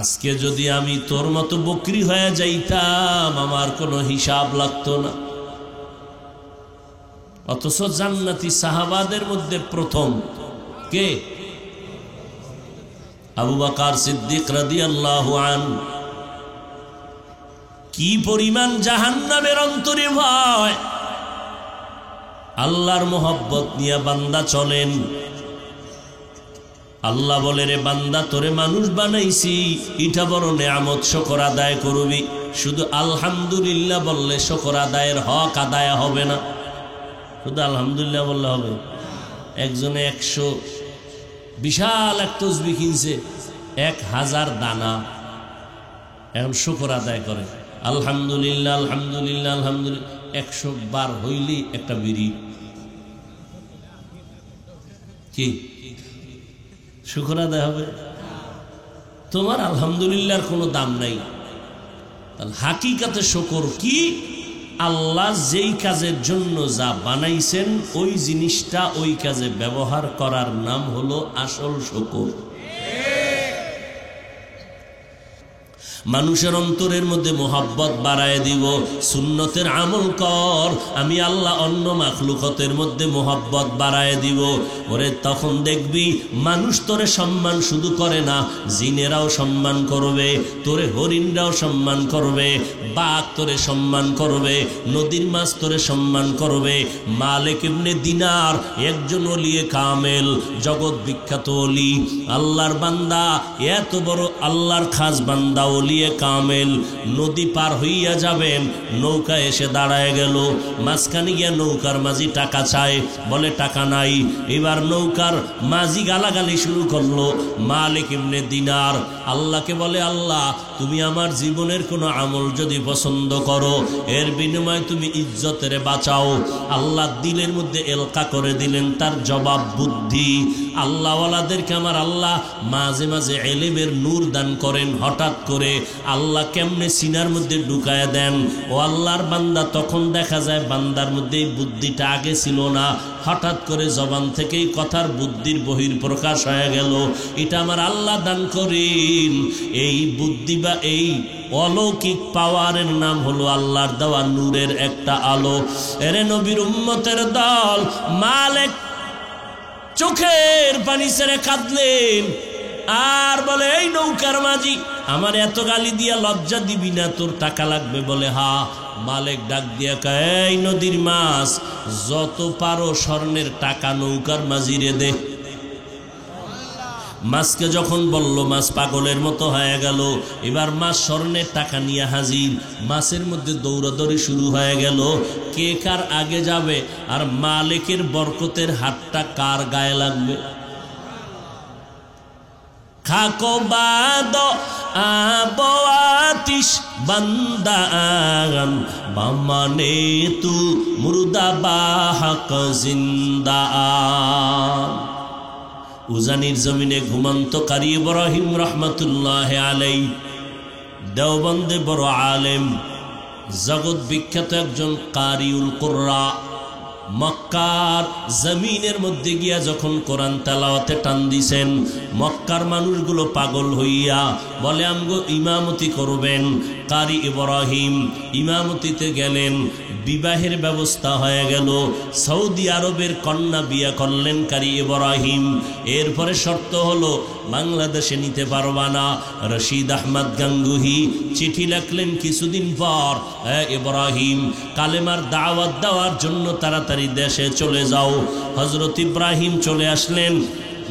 আজকে যদি আমি তোর মতো বকরি হয়ে যাইতাম, আমার কোনো হিসাব লাগতো না। অথচ জান্নাতি সাহাবাদের মধ্যে প্রথম কে? আবু বকর সিদ্দিক রাদিয়াল্লাহু আনহু। কি পরিমাণ জাহান্নামের অন্তরে ভয়! আল্লাহর মোহব্বত নিয়ে বান্দা চলেন। আল্লাহ বলে, রে বান্দা, তোরে মানুষ বানাইছি, এটা বড় নেয়ামত, শুকর আদায় করবি। শুধু আলহামদুলিল্লাহ বললে শুকর আদায়ের হক আদায় হবে না, শুধু আলহামদুলিল্লাহ বললে হবে। একজনে 100 বিশাল এক তসবিহ কিনছে, 1000 দানা, এখন শুকর আদায় করে আলহামদুলিল্লাহ আলহামদুলিল্লাহ আলহামদুলিল্লাহ। 100 বার হইলি একটা বিড়ি, কি শুকর আদায় হবে? তোমার আলহামদুলিল্লাহর কোনো দাম নাই। তাহলে হাকিকাতে শুকর কি? আল্লাহ যেই কাজের জন্য যা বানাইছেন ওই জিনিসটা ওই কাজে ব্যবহার করার নাম হলো আসল শুকর। মানুষের অন্তরের মধ্যে মোহাব্বত বাড়ায় দিব, সুন্নতের আমল কর, আমি আল্লাহ অন্য মাখলুকতের মধ্যে মোহাব্বত বাড়ায় দিব। ওরে তখন দেখবি মানুষ তোরে সম্মান শুধু করে না, জিনেরাও সম্মান করবে, তোরে হরিণরাও সম্মান করবে, বাঘ তোরে সম্মান করবে, নদীর মাছ তোরে সম্মান করবে। মালিক ইবনে দিনার একজন ওলিয়ে কামেল, জগৎ বিখ্যাত ওলি, আল্লাহর বান্দা, এত বড় আল্লাহর খাস বান্দা ওলি আউলিয়া কামেল নদী পার হইয়া যাবেন, নৌকা এসে দাঁড়ায় গেল। মাঝখানে গিয়া নৌকার মাঝি টাকা চায়, বলে টাকা নাই। এবার নৌকার মাঝি গালাগালি শুরু করলো। মালিক ইবনে দিনার আল্লাহকে বলে, আল্লাহ তুমি আমার জীবনের কোনো আমল যদি পছন্দ করো, এর বিনিময়ে তুমি ইজ্জতের বাঁচাও। আল্লাহ দিলের মধ্যে এলকা করে দিলেন তার জবাব বুদ্ধি। আল্লাহওয়ালাদেরকে আমার আল্লাহ মাঝে মাঝে এলেমের নূর দান করেন। হঠাৎ করে আল্লাহ কেমনে সিনার মধ্যে ঢুকায় দেন। ও আল্লাহর বান্দা, তখন দেখা যায় বান্দার মধ্যে এই বুদ্ধিটা আগে ছিল না, হঠাৎ করে জবান থেকেই কথার বুদ্ধির বহির প্রকাশ হয়ে গেল। এটা আমার আল্লাহ দান করেন। এই বুদ্ধি বা এই অলৌকিক পাওয়ারের নাম হলো আল্লাহর দেওয়া নূরের একটা আলো। এরে নবীর উম্মতের দল, মালিক চোখের পানি ছেড়ে কাঁদলেন আর বলে, এই নৌকার মাঝি আমার এত গালি দিয়া লজ্জা দিবি না, তোর টাকা লাগবে? বলে হা। মালিক ডাক দিয়া কয়, এই নদীর মাছ, যত পারো স্বর্ণের টাকা নৌকার মাঝিরে দে। মাছকে যখন বলল, মাছ পাগলের মতো হয়ে গেল। এবার মাছ স্বর্ণের টাকা নিয়ে হাজির। মাছের মধ্যে দৌড়াদৌড়ি শুরু হয়ে গেল, কে কার আগে যাবে আর মালিকের বরকতের হাতটা কার গায়ে লাগবে। খাকো বাদ আবআতিশ বান্দান বামানে তু মুর্দা বাহক জিন্দা। উজানির জমিনে ঘুমন্ত কারি ইব্রাহিম রহমতুল্লাহ আলাই, দেওবন্দে বড় আলেম, জগৎ বিখ্যাত একজন কারিউল কুররা, মক্কার জমিনের মধ্যে গিয়া যখন কোরআন তেলাওয়াতে টান দিছেন, মক্কার মানুষগুলো পাগল হইয়া বলে, আমগো ইমামতি করবেন। কারি ইব্রাহিম ইমামতিতে গেলেন, বিবাহের ব্যবস্থা হয়ে গেল। সৌদি আরবের কন্যা বিয়া করলেন কারি ইব্রাহিম। এরপরে শর্ত হলো, বাংলাদেশে নিতে পারবা না। রশিদ আহমদ গাঙ্গুহি চিঠি লিখলেন কিছুদিন পর, ইব্রাহিম কালেমার দাওয়াত দেওয়ার জন্য তাড়াতাড়ি দেশে চলে যাও। হযরত ইব্রাহিম চলে আসলেন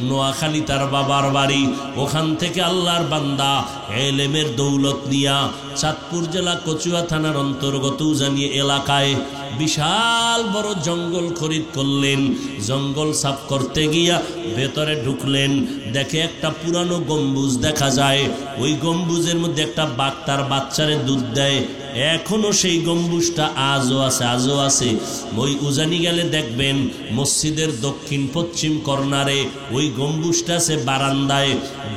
নোয়াখালী, তার বাবার বাড়ি। ওখান থেকে আল্লাহর বান্দা এলেমের দৌলত নিয়া চাঁদপুর জেলা কচুয়া থানার অন্তর্গত উজানি এলাকায় বিশাল বড় জঙ্গল খরিদ করলেন। জঙ্গল সাফ করতে গিয়া ভেতরে ঢুকলেন, দেখে একটা পুরানো গম্বুজ দেখা যায়। ওই গম্বুজের মধ্যে একটা বাঘ তার বাচ্চারে দুধ দেয়। এখনো সেই গম্বুজটা আজও আছে। ওই উজানি গেলে দেখবেন মসজিদের দক্ষিণ পশ্চিম কর্নারে ওই গম্বুজটা আছে বারান্দায়।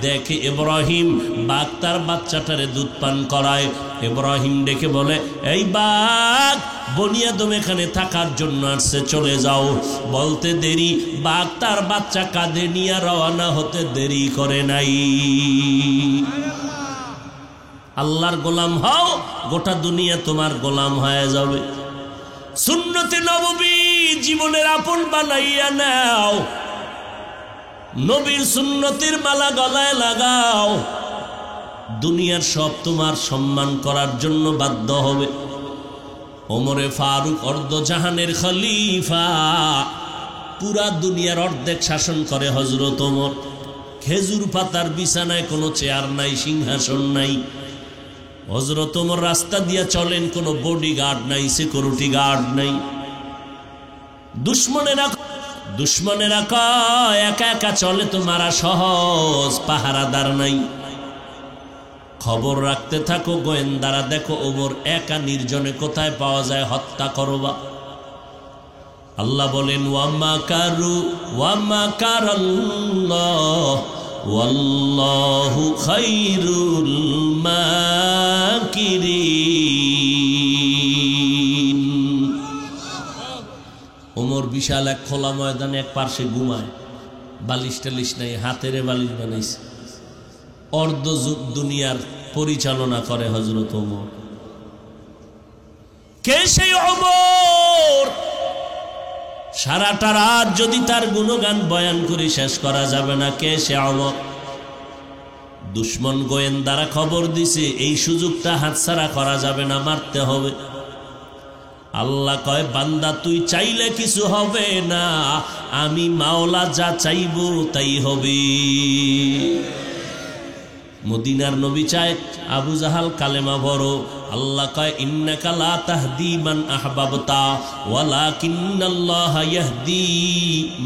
দেখে ইব্রাহিম বাঘ তার বাচ্চাটারে দুধ পান করায়। ইব্রাহিম ডেকে বলে, এই বাঘ, বনিয়াদম এখানে থাকার জন্য আসছে, চলে যাও। বলতে দেরি, বাঘ তার বাচ্চা কাঁধে নিয়ে রওনা হতে দেরি করে নাই। আল্লাহর গোলাম হও, গোটা দুনিয়া তোমার গোলাম হয়ে যাবে। সুন্নতে নববী জীবনের আপন বানাইয়া নাও, নবীর সুন্নতির মালা গলায় লাগাও। দুনিয়ার সব তোমার সম্মান করার জন্য বাধ্য হবে। ওমরে ফারুক অর্ধ জাহানের খলিফা, পুরা দুনিয়ার অর্ধেক শাসন করে হযরত ওমর। খেজুর পাতার বিছানায় কোনো চেয়ার নাই, সিংহাসন নাই। হযরত ওমর রাস্তা দিয়া চলেন, কোনো বডিগার্ড নাই, সিকিউরিটি গার্ড নাই। দুশ্মনেরা কয় একা একা চলে তো মারা সহজ, পাহারাদার নাই। খবর রাখতে থাকো, গোয়েন্দারা দেখো ওমর একা নির্জনে কোথায় পাওয়া যায়, হত্যা করবা। আল্লাহ বলেন, ওয়ামা কারু ওয়ামা কারাল্লাহ ওয়াল্লাহু খায়রুল মাকিরিন। ওমর বিশাল এক খোলা ময়দানে এক পার্শ্বে ঘুমায়, বালিশ টালিশ নাই, হাতের বালিশ বানাইছে। অর্ধ যুগ দুনিয়ার পরিচালনা করে হযরত ওমর। কে সেই ওমর? সারাটা রাত যদি তার গুণগান বয়ান করে শেষ করা যাবে না। কে সে ওমর? দুশ্মন গোয়েন্দারা খবর দিছে, এই সুযোগটা হাতছাড়া করা যাবে না, মারতে হবে। আল্লাহ কয়, বান্দা তুই চাইলে কিছু হবে না, আমি মাওলা যা চাইব তাই হবে। মদিনার নবী চায় আবু জাহাল কালেমা বড়। আল্লাহ কয় ইন্নাকা লা তাহদি মান আহবাবতা ওয়ালাকিন্নাল্লাহা ইয়াহদি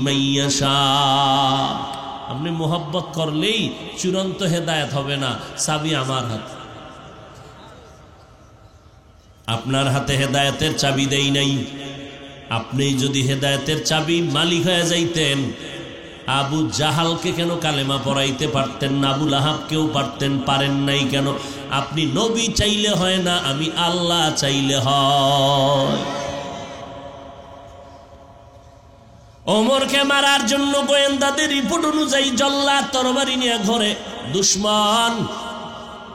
মান ইয়াশা। আপনি মোহাব্বত করলেই চূড়ান্ত হেদায়েত হবে না, চাবি আমার হাতে। আপনার হাতে হেদায়েতের চাবি দেই নাই। আপনি যদি হেদায়েতের চাবি মালিক হয়ে যাইতেন, আবু জাহালকে কেন কালেমা পড়াইতে পারতেন না? আবু লাহাবকেও পারতেন, পারেন নাই কেন? আপনি নবী চাইলে হয় না, আমি আল্লাহ চাইলে হয়। ওমরকে মারার জন্য গোয়েন্দাদের রিপোর্ট অনুযায়ী জল্লাদ তরবারি নিয়ে ঘরে, দুশ্মন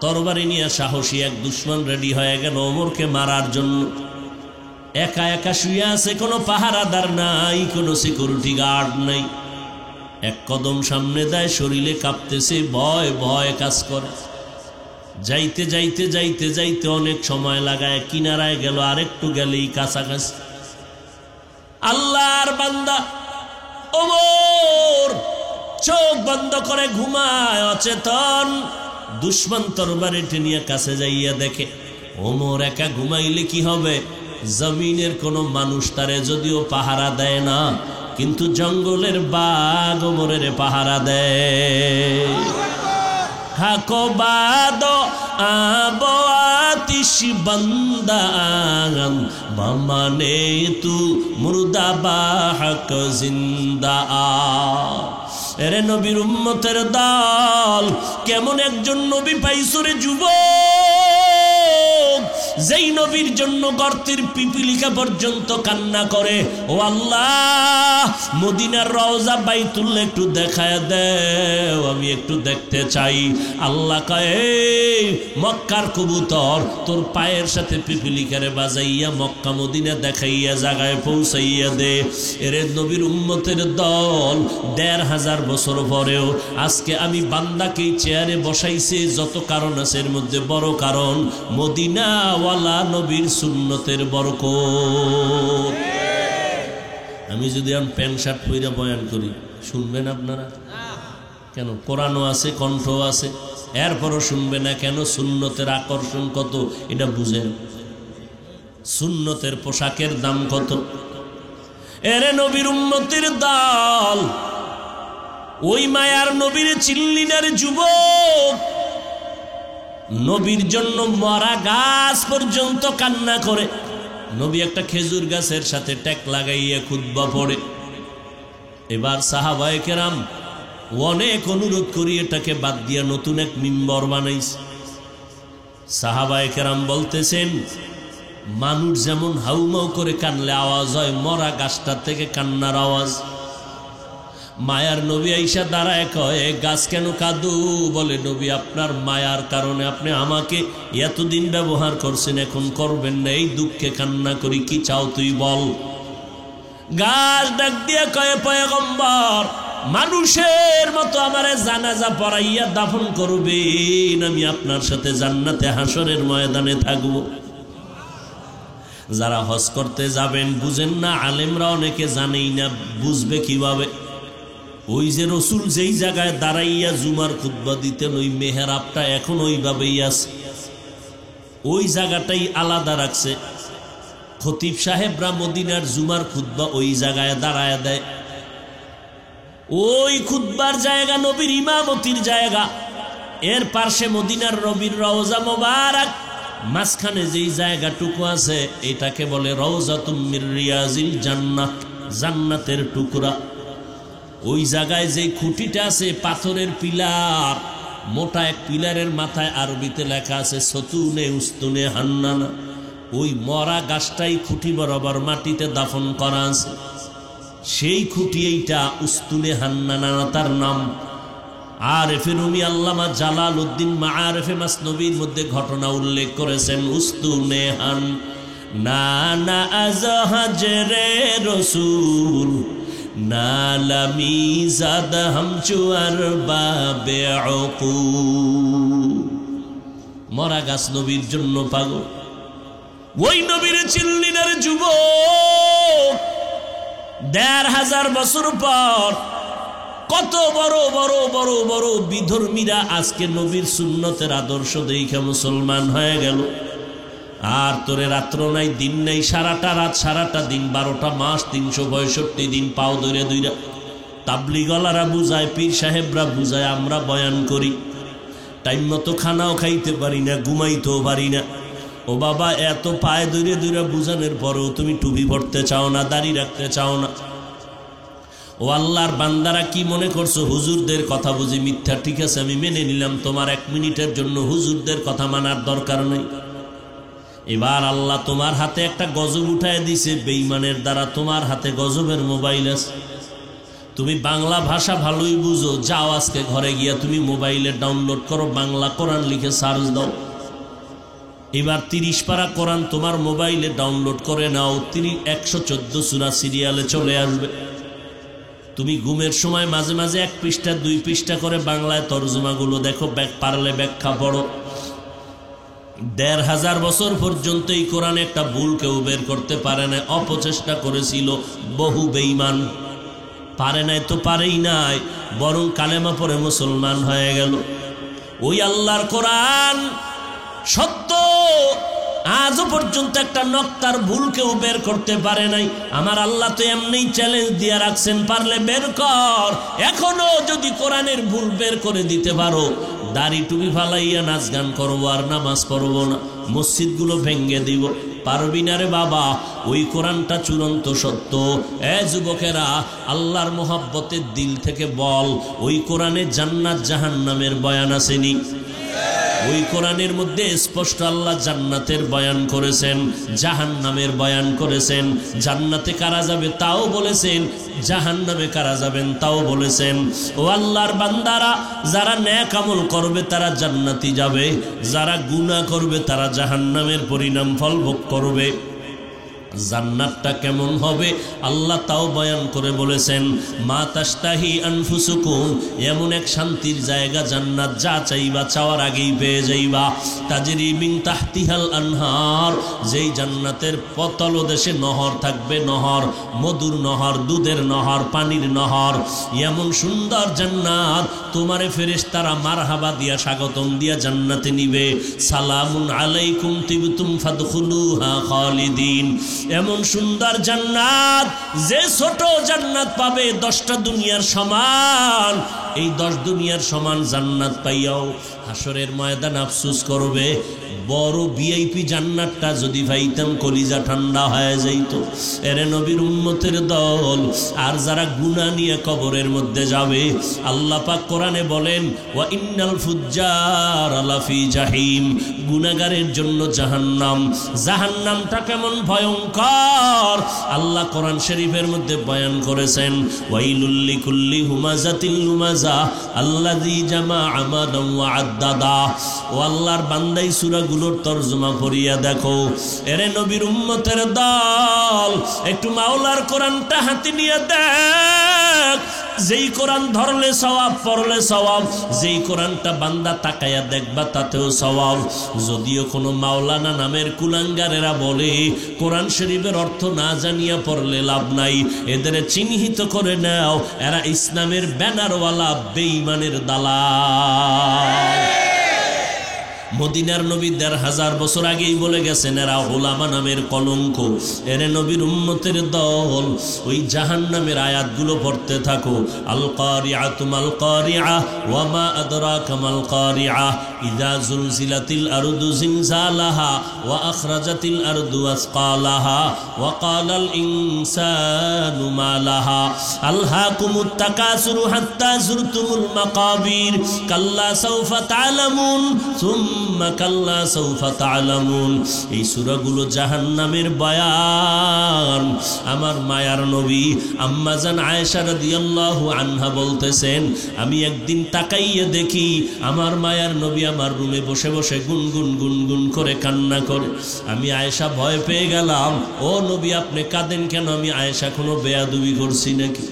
তরবারি নিয়ে সাহসী এক দুশ্মন রেডি হয়ে গেল ওমরকে মারার জন্য। একা একা শুয়ে আছে, কোনো পাহারাদার নাই, কোনো সিকিউরিটি গার্ড নাই। এক কদম সামনে দেয়, শরীরে কাঁপতেছে, ভয় ভয় কাজ করে। যাইতে যাইতে যাইতে যাইতে অনেক সময় লাগায় কিনারায় গেল, আরেকটু গেলেই কাছাকাছি। আল্লাহর বান্দা ওমর চোখ বন্ধ করে ঘুমায় অচেতন। দুশ্মন তরবারিটি নিয়ে কাছে যাইয়া দেখে ওমর একা ঘুমাইলে কি হবে? জমিনের কোনো মানুষ তারে যদিও পাহারা দেয় না, কিন্তু জঙ্গলের বাঘ ওমরের পাহারা দেয়। হাকো বাদ আবো আতিশ বন্দা আগম বামানে তু মুর্দা বাহক জিন্দা আ। এরে নবীর উম্মতের দল, কেমন একজন নবী পাইছরে যুবক, যেই নবীর জন্য গর্তের পিপিলিকা পর্যন্ত কান্না করে। ও আল্লাহ, মদিনার রওজা বাইতুল্লাহ একটু দেখায় দেও, আমি একটু দেখতে চাই। আল্লাহ কয় মক্কার কবুতর, তোর পায়ের সাথে পিপিলিকারে বাজাইয়া মক্কা মদিনা দেখাইয়া জায়গায় পৌঁছাইয়া দে। এরে নবীর উম্মতের দল, ১৫০০ বছর পরেও আজকে আমি বান্দাকে চেয়ারে বসাইছি। যত কারণ আছে এর মধ্যে বড় কারণ মদিনাওয়ালা নবীর সুন্নতের বরকত। আমি যদি আমি প্যান্ট শার্ট পরে বয়ান করি, শুনবেন আপনারা? কেন? কোরআনও আছে, কণ্ঠ আছে, এরপরও শুনবে না কেন? সুন্নতের আকর্ষণ কত এটা বুঝেন। সুন্নতের পোশাকের দাম কত? এরে নবীর উম্মতের দল, ওই মায়ার নবীর চিল্লিনার যুবক, নবীর জন্য মরা গাছ পর্যন্ত কান্না করে। নবী একটা খেজুর গাছের সাথে ট্যাক লাগাইয়া খুতবা পড়ে। এবার সাহাবায়ে কেরাম অনেক অনুরোধ করি এটাকে বাদ দিয়া নতুন এক মিম্বর বানাইছে। সাহাবায়ে কেরাম বলতেছেন, মানুষ যেমন হাউমাউ করে কানলে আওয়াজ হয়, মরা গাছটা থেকে কান্নার আওয়াজ। মায়ার নবী আইসা দাঁড়ায় কয়, গাছ কেন কাঁদু? বলে নবী, আপনার মায়ার কারণে আপনি আমাকে এতদিন ব্যবহার করছেন, এখন করবেন না, এই দুঃখে কান্না করি, কি চাও তুই বল। গাছ ডাক দিয়ে কয়, পয়গম্বর, মানুষের মতো আমারে জানাজা পড়াইয়া দাফন করবেন, আমি আপনার সাথে জান্নাতে হাসরের ময়দানে থাকব। যারা হজ করতে যাবেন বুঝেন না, আলেমরা অনেকে জানেই না, বুঝবে কিভাবে? ওই যে রসুল যেই জায়গায় দাঁড়াইয়া জুমার খুতবা দিতেন, ওই মেহরাবটা এখন ওইভাবেই আছে, ওই জায়গাটাই আলাদা রাখছে। খতিব সাহেবরা মদিনার জুমার খুতবা ওই জায়গায় দাঁড়ায় দেয়। ওই খুতবার জায়গা নবীর ইমামতির জায়গা, এর পাশে মদিনার নবীর রওজা মোবারক, মাঝখানে যেই জায়গাটুকু আছে এটাকে বলে রওজাতুম মির রিয়াজিল জান্নাহ, জান্নাতের টুকরা। ওই জায়গায় যে খুঁটিটা আছে পাথরের পিলার, মোটা এক পিলারের মাথায় আরবিতে লেখা আছে সতুনে উস্তুনে হান্নানা। ওই মরা গাছটাই খুঁটি বরাবর মাটিতে দাফন করা আছে। সেই খুঁটি এইটা উস্তুনে হান্নানা তার নাম। আরেফে রুমি আল্লামা জালাল উদ্দিন মাআরিফে মাসনবীর মধ্যে ঘটনা উল্লেখ করেছেন, উস্তুনে হান নানা আজহাজরে রসুল নালামি জাদ হামচুয়ার বাবে অকু। মরা গাছ নবীর জন্য পাগল। ওই নবীর চিল্লিনার যুবক ১৫০০ বছর পর কত বড় বড় বড় বড় বিধর্মীরা আজকে নবীর সুন্নতের আদর্শ দেখে মুসলমান হয়ে গেল। আর তোরে রাত্র নাই দিন নেই, সারাটা রাত সারাটা দিন 12টা মাস 365 দিন পাও ধরে দুইরা তাবলিগলারা বুঝায়, পীর সাহেবরা বুঝায়, আমরা বয়ান করি, টাইম মতো খানাও খাইতে পারি না, ঘুমাইতেও পারি না। ও বাবা, এত পায়ে দৌড়ে দৌড়ে বুঝানোর পরেও তুমি টুপি পড়তে চাও না, দাড়ি রাখতে চাও না। ও আল্লাহর বান্দারা কি মনে করছো হুজুরদের কথা বুঝি মিথ্যা? ঠিক আছে, আমি মেনে নিলাম, তোমার 1 মিনিটের জন্য হুজুরদের কথা মানার দরকার নেই। এবার আল্লাহ তোমার হাতে একটা গজব উঠায় দিছে বেঈমানের দ্বারা, তোমার হাতে গজবের মোবাইল আছে। তুমি বাংলা ভাষা ভালোই বুঝো, যাও আজকে ঘরে গিয়া তুমি মোবাইলে ডাউনলোড করো, বাংলা কোরআন লিখে সার্চ দাও। এবার 30 পারা কোরআন তোমার মোবাইলে ডাউনলোড করে নাও, 114 সূরা সিরিয়ালে চলে আসবে। তুমি ঘুমের সময় মাঝে মাঝে 1 পৃষ্ঠা 2 পৃষ্ঠা করে বাংলায় তরজমাগুলো দেখো, পারলে ব্যাখ্যা পড়ো। 1500 বছর পর্যন্ত এই কোরআনে একটা ভুল কেউ বের করতে পারে না, অপচেষ্টা করেছিল বহু বেঈমান, পারে নাই তো পারেই নাই, বরং কালেমা পড়ে মুসলমান হয়ে গেল। ওই আল্লাহর কোরআন সত্য, আজও পর্যন্ত একটা নক্তার ভুল কেউ বের করতে পারে নাই। আমার আল্লাহ তো এমনিই চ্যালেঞ্জ দিয়ে রাখছেন, পারলে বের কর। এখনো যদি কোরআনের ভুল বের করে দিতে পারো, দাড়ি টুপি ফালাইয়া নাচ গান করবো আর নামাজ পড়বো না, মসজিদগুলো ভেঙ্গে দিব, পারবি না রে বাবা। ওই কোরআনটা চূড়ান্ত সত্য। এ যুবকেরা, আল্লাহর মোহাব্বতের দিল থেকে বল, ওই কোরআনে জান্নাত জাহান্নামের বয়ান আসেনি? ওই কোরআনের মধ্যে স্পষ্ট আল্লাহ জান্নাতের বয়ান করেছেন, জাহান্নামের বয়ান করেছেন। জান্নাতে কারা যাবে তাও বলেছেন, জাহান্নামে কারা যাবেন তাও বলেছেন। ও আল্লাহর বান্দারা, যারা নেক আমল করবে তারা জান্নাতি যাবে, যারা গুনাহ করবে তারা জাহান্নামের পরিণাম ফল ভোগ করবে। জান্নাতটা কেমন হবে আল্লাহ তাও বয়ান করে বলেছেন, মা তাশতাহি আনফুসুকুম, এমন এক শান্তির জায়গা জান্নাত, যা চাইবা চাওয়ার আগেই পেয়ে যাইবা। তাজরি মিন তাহতিহাল আনহার, যেই জান্নাতের তলদেশে নহর থাকবে, নহর, মধুর নহর, দুধের নহর, পানির নহর। এমন সুন্দর জান্নাত, তোমারে ফেরেশতারা মারহাবা দিয়া স্বাগতম দিয়া জান্নাতে নিবে। সালামুন আলাইকুম তিবতুম ফাদখুলুহা খালিদিন। এমন সুন্দর জান্নাত, যে ছোট জান্নাত পাবে 10টা দুনিয়ার সমান, এই 10 দুনিয়ার সমান জান্নাত পাইয়াও হাসরের ময়দান আফসোস করবে, বড় ভিআইপি জান্নাতটা যদি পাইতাম কলিজা ঠান্ডা হয়ে যাইত। এরে নবীর উম্মতের দল, আর যারা গুনাহ নিয়ে কবরের মধ্যে যাবে, আল্লাহ পাক কোরআনে বলেন, ওয়া ইন্নাল ফুজ্জার লাফি জাহিম, গুনাহগারের জন্য জাহান্নাম। জাহান্নামটা কেমন ভয়ঙ্কর আল্লাহ কোরআন শরীফের মধ্যে বয়ান করেছেন। ওয়াইলুল লিকুল্লি হুমাজাতিল লুমাজা আল্লাযী জামাআ মালান ওয়া আদ্দাদা। ও আল্লাহর বান্দাই সূরাগুলোর তরজমা পড়িয়া দেখো। এরে নবীর উম্মতের দল, একটু মাওলার কোরআনটা হাতে নিয়ে দেখ। যেই কোরআন ধরলে সওয়াব, পড়লে সওয়াব, যেই কোরআনটা বান্দা তাকায়া দেখবা তাতেও সওয়াব। যদিও কোনো মাওলানা নামের কুলাঙ্গারেরা বলে কোরআন শরীফের অর্থ না জানিয়া পড়লে লাভ নাই, এদের চিহ্নিত করে নাও, এরা ইসলামের ব্যানারওয়ালা বেঈমানের দালাল। মদিনার নবী 1500 বছর আগেই বলে গেছেন, এরা উলামা নামের কলঙ্ক। এরে নবীর উম্মতের দল, ওই জাহান্নামের আয়াতগুলো পড়তে থাকো। আল কারিআতু মাল কারিআ ওয়া মা আদরাকা মাল কারিআ ইযা যুলজিলাতিল আরদু জিলজালাহা ওয়া আখরাজাতিল আরদু আসকালাহা ওয়া ক্বালাল ইনসানু মা লাহা আলহাকুমুত তাকাসুরু হাত্তা যুরতুমুল মাকাবির কাল্লা সাওফা তা'লামুন সুম্মা কাল্লা সাওফা তা'লামুন। এই সূরাগুলো জাহান্নামের বয়ান। আমার মায়ার নবী আম্মা জান আয়েশা রাদিয়াল্লাহু আনহা বলতেছেন, আমি একদিন তাকাইয়ে দেখি আমার মায়ার নবী আমার রুমে বসে বসে গুনগুন গুনগুন করে কান্না করে। আমি আয়েশা ভয় পেয়ে গেলাম, ও নবী আপনি কাঁদেন কেন? আমি আয়েশা কোনো বেয়াদবি করছি নাকি?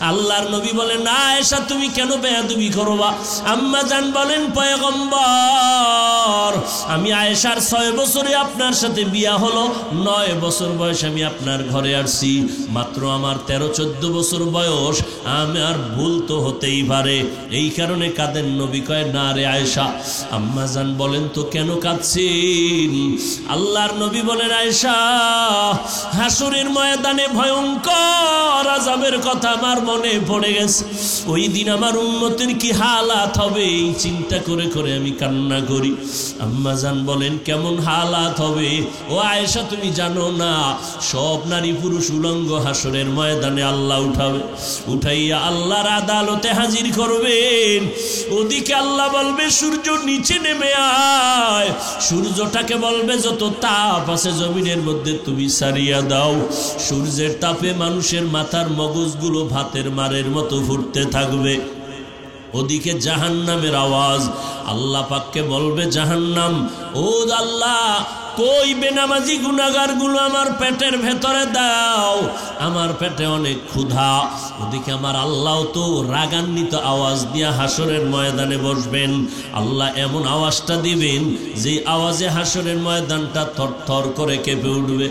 আল্লাহর নবী বলেন, না আয়েশা তুমি কেন বেয়াদবি করবা? আম্মা জান বলেন, পয়গম্বর পর আমি আয়েশার 6 বছরে আপনার সাথে বিয়া হলো, 9 বছর বয়স আমি আপনার ঘরে আসছি, মাত্র আমার 13-14 বছর বয়স, আমার ভুল তো হতেই পারে, এই কারণে কাঁদেন। নবী কয় না রে আয়েশা। আম্মা জান বলেন তো কেন কাঁদছেন? আল্লাহর নবী বলেন আয়েশা, হাসরের ময়দানে ভয়ঙ্কর আযাবের কথা আমার মনে পড়ে গেছে। ওই দিন আমার উম্মতের কি হালাত হবে এই চিন্তা করে করে আমি কান্না করি। আম্মা জান বলেন কেমন হালাত হবে? ও আয়েশা তুমি জানো না, সব নারী পুরুষ উলঙ্গ হাসরের ময়দানে আল্লাহ উঠাবে, উঠাইয়া আল্লাহর আদালতে হাজির করবেন। ওদিকে আল্লাহ বলবে সূর্য নিচে নেমে আয়, সূর্যটাকে বলবে যত তাপ আছে জমিনের মধ্যে তুমি সারিয়া দাও। সূর্যের তাপে মানুষের মাথার মগজগুলো ভাতের মারের মতো ফুটতে থাকবে। ওদিকে জাহান্নামের আওয়াজ, আল্লাহ পাককে বলবে জাহান্নাম, ও আল্লাহ কই বেনামাজি গুনাহগার গুলো আমার পেটের ভেতরে দাও, আমার পেটে অনেক ক্ষুধা। ওদিকে আমার আল্লাহ তো রাগান্বিত আওয়াজ দিয়া হাসরের ময়দানে বসবেন। আল্লাহ এমন আওয়াজটা দিবেন যে আওয়াজে হাসরের ময়দানটা থরথর করে কেঁপে উঠবে।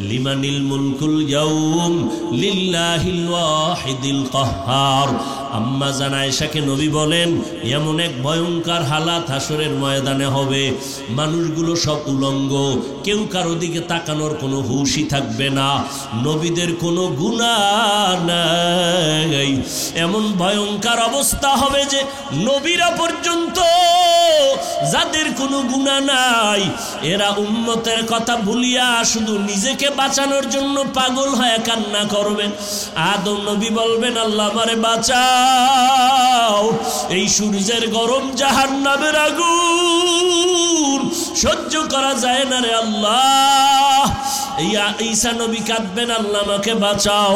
লিমানিল মুলকুল ইয়াউম লিল্লাহিল ওয়াহিদিল কাহ্হার। আম্মা জান আয়েশাকে নবী বলেন এমন এক ভয়ঙ্কর হালাত হাসরের ময়দানে হবে, মানুষগুলো সব উলঙ্গ, কেউ কারো দিকে তাকানোর কোনো হুঁশই থাকবে না, নবীদের কোনো গুনাহ নাই। এমন ভয়ঙ্কর অবস্থা হবে যে নবীরা পর্যন্ত যাদের কোনো গুনাহ নাই এরা উম্মতের কথা ভুলিয়া শুধু নিজেকে বাঁচানোর জন্য পাগল হয়ে কান্না করবেন। আদম নবী বলবেন আল্লাহ আমারে বাঁচাও, এই সূর্যের গরম জাহান্নামের আগুন সহ্য করা যায় না রে আল্লাহ। ঈসা নবী কাঁদবেন আল্লাহ আমাকে বাঁচাও,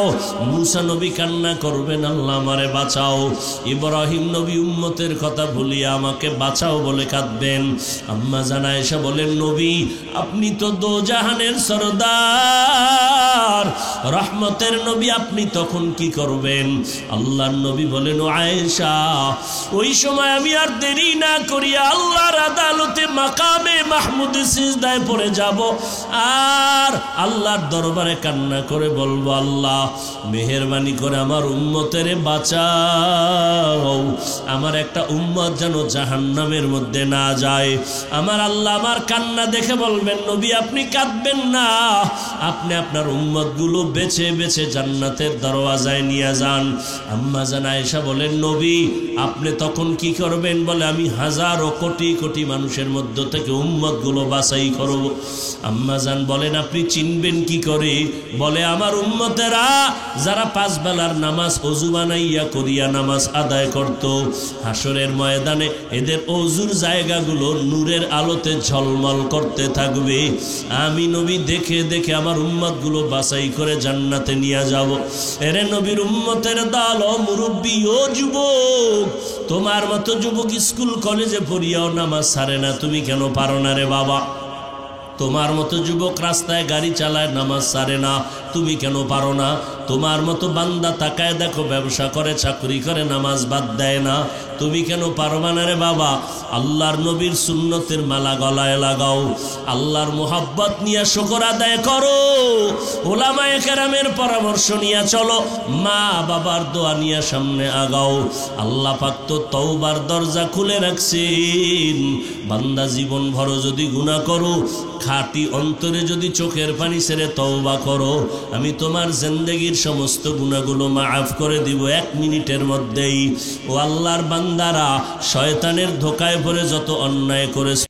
মুসা নবী কান্না করবেন আল্লাহ আমারে বাঁচাও, ইব্রাহিম নবী উম্মতের কথা ভুলিয়া আমাকে বাঁচাও বলে কাঁদবেন। আম্মা জান আয়েশা বলেন নবী আপনি তো দোজাহানের সরদার, রহমতের নবী, আপনি তখন কি করবেন? আল্লাহর নবী বলেন ও আয়েশা ওই সময় আমি আর দেরি না করিয়া আল্লাহর আদালতে মাকামে মাহমুদে সিজদায় পড়ে যাব আর আল্লাহর দরবারে কান্না করে বলবো আল্লাহ মেহেরবানি করে আমার উম্মতেরে বাঁচাও, আমার একটা উম্মত যেন জাহান্নামের মধ্যে না যায়। আমার আল্লাহ আমার কান্না দেখে বলবেন নবী আপনি কাঁদবেন না, আপনি আপনার উম্মতগুলো বেছে বেছে জান্নাতের দরওয়াজায় নিয়ে যান। আম্মা জান আয়েশা বলেন নবী আপনি তখন কি করবেন? বলে আমি হাজারো কোটি কোটি মানুষের মধ্য থেকে উম্মতগুলো বাছাই করব। আম্মা জান বলেন আপনি চিনবেন কি করে? বলে আমার উম্মতেরা যারা 5 বেলার নামাজ ওযু বানাইয়া করিয়া নামাজ আদায় করত, হাসরের ময়দানে এদের ওযুর জায়গাগুলো নূরের আলোতে ঝলমল করতে থাকবে। আমি নবী দেখে দেখে আমার উম্মতগুলো বাছাই করে জান্নাতে নিয়ে যাব। এরে নবীর উম্মতের দল, ও মুরব্বী, ও যুবক, তোমার মতো যুবক স্কুল কলেজে পড়িয়াও নামাজ ছাড়ে না, তুমি কেন পারো না রে বাবা? তোমার মতো যুবক রাস্তায় গাড়ি চালায় নামাজ ছাড়ে না, তুমি কেন পারো না? তোমার মতো বান্দা তাকায় দেখো ব্যবসা করে চাকরি করে নামাজ বাদ দেয় না, তুমি কেন পারবা না রে বাবা? আল্লাহর নবীর সুন্নতের মালা গলায় লাগাও, আল্লাহর মোহাব্বত নিয়ে শুকর আদায় করো, ওলামায়ে কেরামের পরামর্শ নিয়ে চলো, মা বাবার দোয়া নিয়ে সামনে আগাও। আল্লাহ পাক তো তওবার দরজা খুলে রাখছেন। বান্দা জীবন ভর যদি গুনাহ করো, খাঁটি অন্তরে যদি চোখের পানি ছেড়ে তওবা করো, আমি তোমার জিন্দেগীর সমস্ত গুনাহগুলো মাফ করে দিব 1 মিনিটের মধ্যেই। ও আল্লাহর বান্দারা, শয়তানের ধোকায় পড়ে যত অন্যায় করেছে